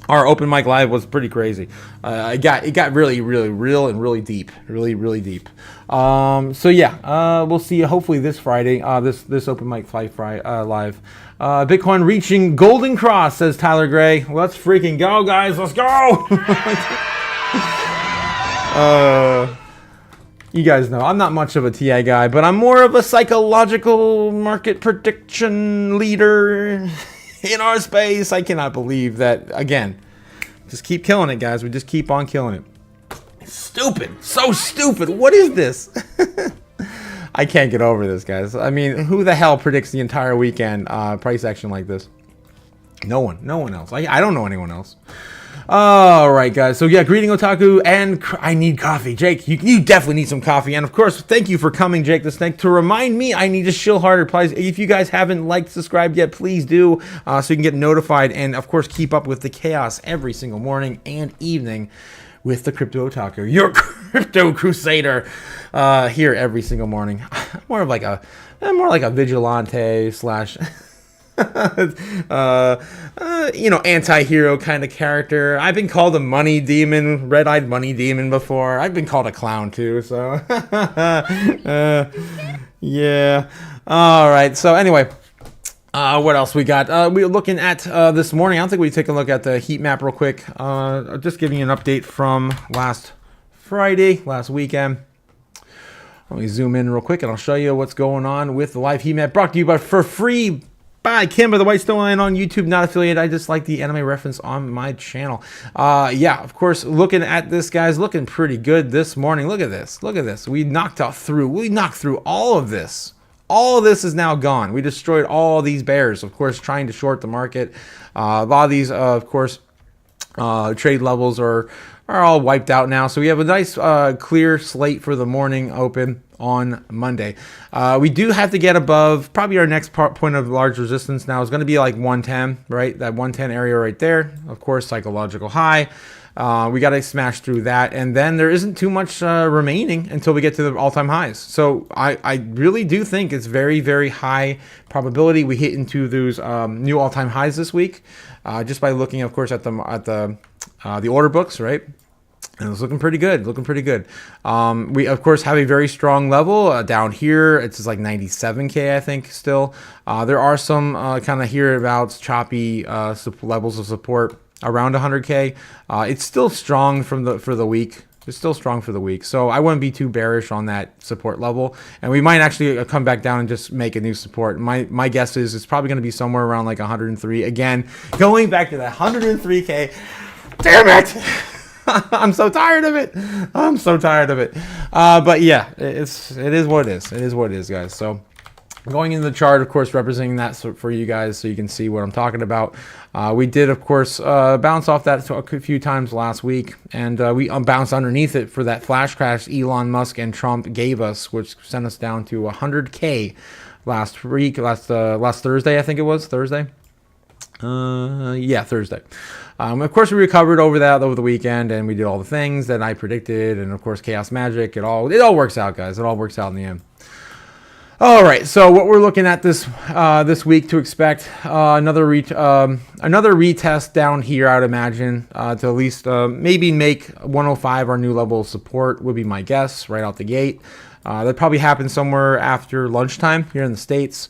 Our open mic live was pretty crazy. It got really real and really deep, really deep. So yeah, we'll see you hopefully this Friday. This open mic live. Bitcoin reaching golden cross, says Tyler Gray. Let's freaking go, guys. Let's go. You guys know I'm not much of a TI guy, but I'm more of a psychological market prediction leader in our space. I cannot believe that, again. Just keep killing it, guys. We just keep on killing it. It's stupid. So stupid. What is this? I can't get over this, guys. I mean, who the hell predicts the entire weekend price action like this? No one else. I don't know anyone else. All right, guys. So yeah, greeting Otaku, and I need coffee. Jake, you definitely need some coffee. And of course, thank you for coming, Jake the Snake, to remind me I need to shill harder. Please, if you guys haven't liked, subscribed yet, please do, so you can get notified, and of course, keep up with the chaos every single morning and evening with the Crypto Otaku, your crypto crusader, here every single morning. More like a vigilante slash. Anti-hero kind of character. I've been called a money demon, red-eyed money demon before. I've been called a clown too, so yeah. All right, so anyway, what else we got? We were looking at this morning. I don't think we take a look at the heat map real quick. Just giving you an update from last weekend. Let me zoom in real quick and I'll show you what's going on with the live heat map, brought to you by for free by Kimber the White Stone Lion on YouTube, not affiliated. I just like the anime reference on my channel. Yeah, of course, looking at this, guys, looking pretty good this morning. Look at this. We knocked through all of this. All of this is now gone. We destroyed all these bears, of course, trying to short the market. A lot of these, of course, trade levels are all wiped out now. So we have a nice clear slate for the morning open on Monday. We do have to get above, probably our next point of large resistance now is going to be like 110, right? That 110 area right there. Of course, psychological high. We got to smash through that. And then there isn't too much remaining until we get to the all-time highs. So I really do think it's very, very high probability we hit into those new all-time highs this week, just by looking, of course, at the order books, right? And it's looking pretty good. We, of course, have a very strong level down here. It's just like 97K, I think, still. There are some kind of hereabouts choppy levels of support around 100K. It's still strong for the week. It's still strong for the week. So I wouldn't be too bearish on that support level. And we might actually come back down and just make a new support. My guess is it's probably going to be somewhere around like 103. Again, going back to that 103K. Damn it! I'm so tired of it. But yeah, it is what it is, guys. So going into the chart, of course, representing that for you guys so you can see what I'm talking about. We did, of course, bounce off that a few times last week, and we bounced underneath it for that flash crash Elon Musk and Trump gave us, which sent us down to 100K last Thursday, I think it was, Thursday. Yeah, Thursday. Of course, we recovered over the weekend, and we did all the things that I predicted, and of course, Chaos Magic. It all works out, guys. It all works out in the end. All right, so what we're looking at this week to expect another retest down here. I would imagine to at least maybe make 105 our new level of support would be my guess right out the gate. That probably happens somewhere after lunchtime here in the States.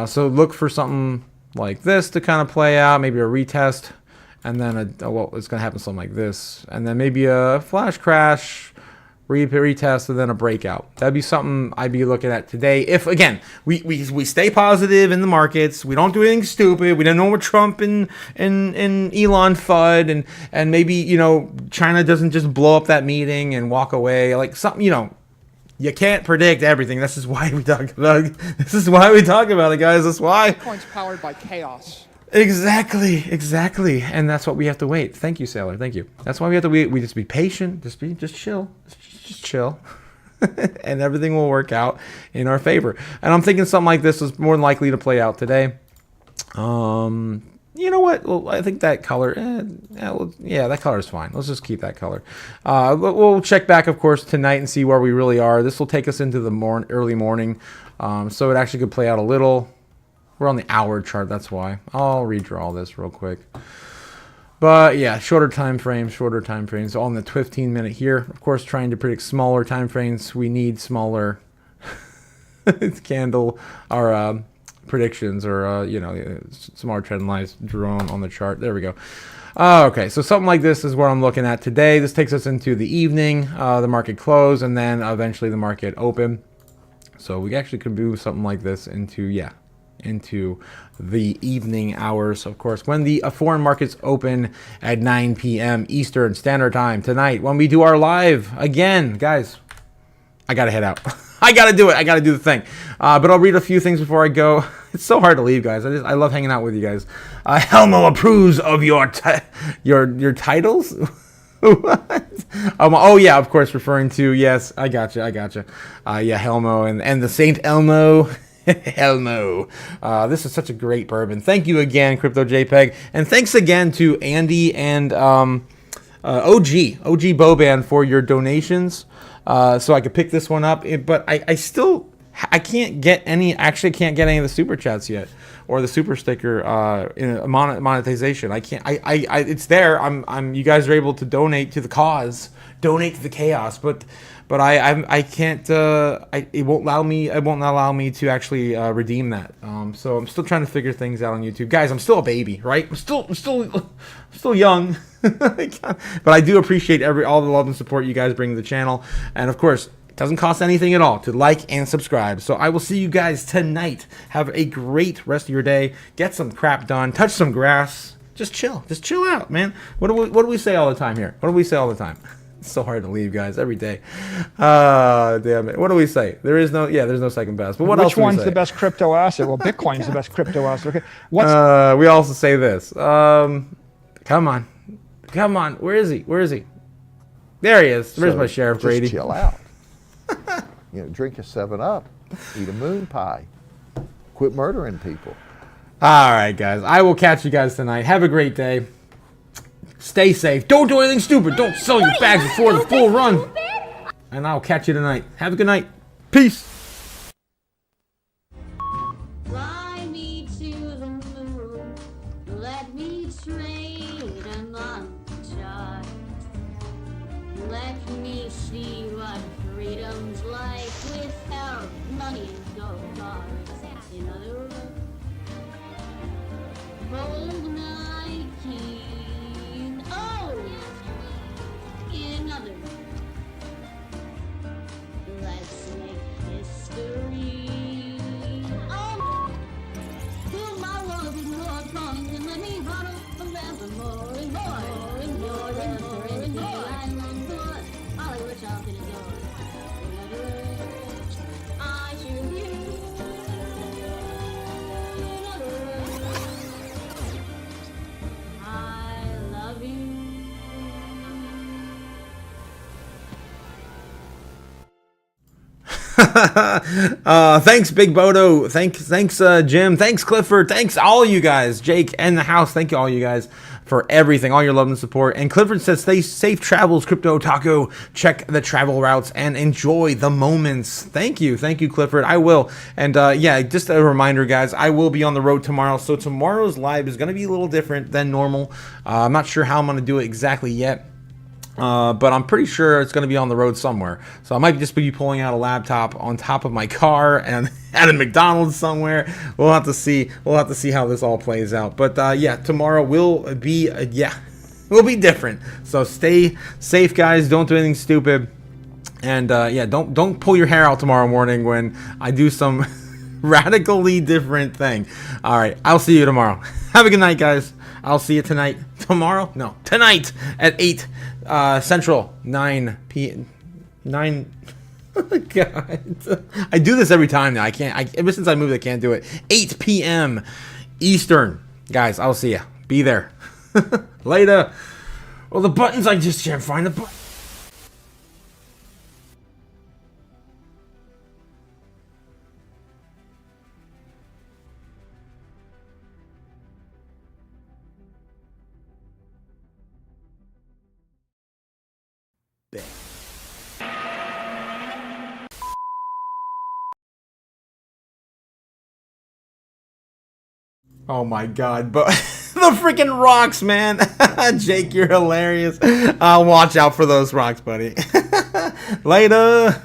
So look for something like this to kind of play out, maybe a retest, and then it's going to happen something like this, and then maybe a flash crash, retest, and then a breakout. That'd be something I'd be looking at today. If again we stay positive in the markets, we don't do anything stupid. We don't know what Trump and Elon FUD and maybe China doesn't just blow up that meeting and walk away like something. You can't predict everything. This is why we talk about it. This is why we talk about it, guys. That's why. Bitcoin's powered by chaos. Exactly. And that's what we have to wait. Thank you, Sailor. Thank you. That's why we have to wait. We just be patient. Just chill. Just chill. And everything will work out in our favor. And I'm thinking something like this is more than likely to play out today. You know what? Well, I think that color, that color is fine. Let's just keep that color. We'll check back, of course, tonight and see where we really are. This will take us into the early morning, so it actually could play out a little. We're on the hour chart, that's why. I'll redraw this real quick. But yeah, shorter time frames. So on the 15-minute here, of course, trying to predict smaller time frames. We need smaller candle or predictions or smaller trend lines drawn on the chart. There we go. Okay, so something like this is what I'm looking at today. This takes us into the evening, the market close, and then eventually the market open. So we actually could do something like this into the evening hours, of course, when the foreign markets open at 9 p.m. Eastern Standard Time tonight when we do our live again. Guys, I gotta head out. I gotta do it. I gotta do the thing. But I'll read a few things before I go. It's so hard to leave, guys. I love hanging out with you guys. Helmo approves of your titles. What? Oh yeah, of course, referring to, yes, I gotcha. Yeah, Helmo and the Saint Elmo. Helmo. This is such a great bourbon. Thank you again, Crypto JPEG, and thanks again to Andy and OG Boban for your donations. So I could pick this one up, but I can't get any. Actually, can't get any of the super chats yet, or the super sticker monetization. I can't. It's there. You guys are able to donate to the cause, donate to the chaos, but I can't. It won't allow me. It won't allow me to actually redeem that. So I'm still trying to figure things out on YouTube, guys. I'm still a baby, right? I'm still young. But I do appreciate all the love and support you guys bring to the channel, and of course, it doesn't cost anything at all to like and subscribe. So I will see you guys tonight. Have a great rest of your day. Get some crap done. Touch some grass. Just chill out, man. What do we say all the time here? What do we say all the time? It's so hard to leave, guys, every day. Damn it. What do we say? There's no second best. But what else? Which one's the best crypto asset? Well, Bitcoin's the best crypto asset. Okay. We also say this. Come on. Where is he? There he is. Where's my Sheriff Grady? Just chill out. Drink a 7-Up. Eat a moon pie. Quit murdering people. All right, guys. I will catch you guys tonight. Have a great day. Stay safe. Don't do anything stupid. Don't sell your bags before the full run. And I'll catch you tonight. Have a good night. Peace. Fly me to the moon. Let me trade among the stars. Let me see what freedom's like without money and gold bars. In other words, hold my key. Oh! In other words, let's make history. Thanks, Big Bodo. Thanks, Jim. Thanks, Clifford. Thanks, all you guys. Jake and the house. Thank you, all you guys, for everything, all your love and support. And Clifford says, stay safe travels, Crypto Otaku. Check the travel routes and enjoy the moments. Thank you, Clifford. I will. And yeah, just a reminder, guys, I will be on the road tomorrow. So tomorrow's live is going to be a little different than normal. I'm not sure how I'm going to do it exactly yet. But I'm pretty sure it's going to be on the road somewhere. So I might just be pulling out a laptop on top of my car and at a McDonald's somewhere. We'll have to see. We'll have to see how this all plays out. But yeah, tomorrow will be will be different. So stay safe, guys. Don't do anything stupid. And yeah, don't pull your hair out tomorrow morning when I do some radically different thing. All right, I'll see you tomorrow. Have a good night, guys. I'll see you tonight. Tomorrow? No, tonight at 8 Central, 9 p.m. 9. Oh my God. I do this every time now. I can't. Ever since I moved, I can't do it. 8 p.m. Eastern. Guys, I'll see you. Be there. Later. Well, the buttons, I just can't find the button. Oh my God, but the freaking rocks, man. Jake, you're hilarious. I'll watch out for those rocks, buddy. Later.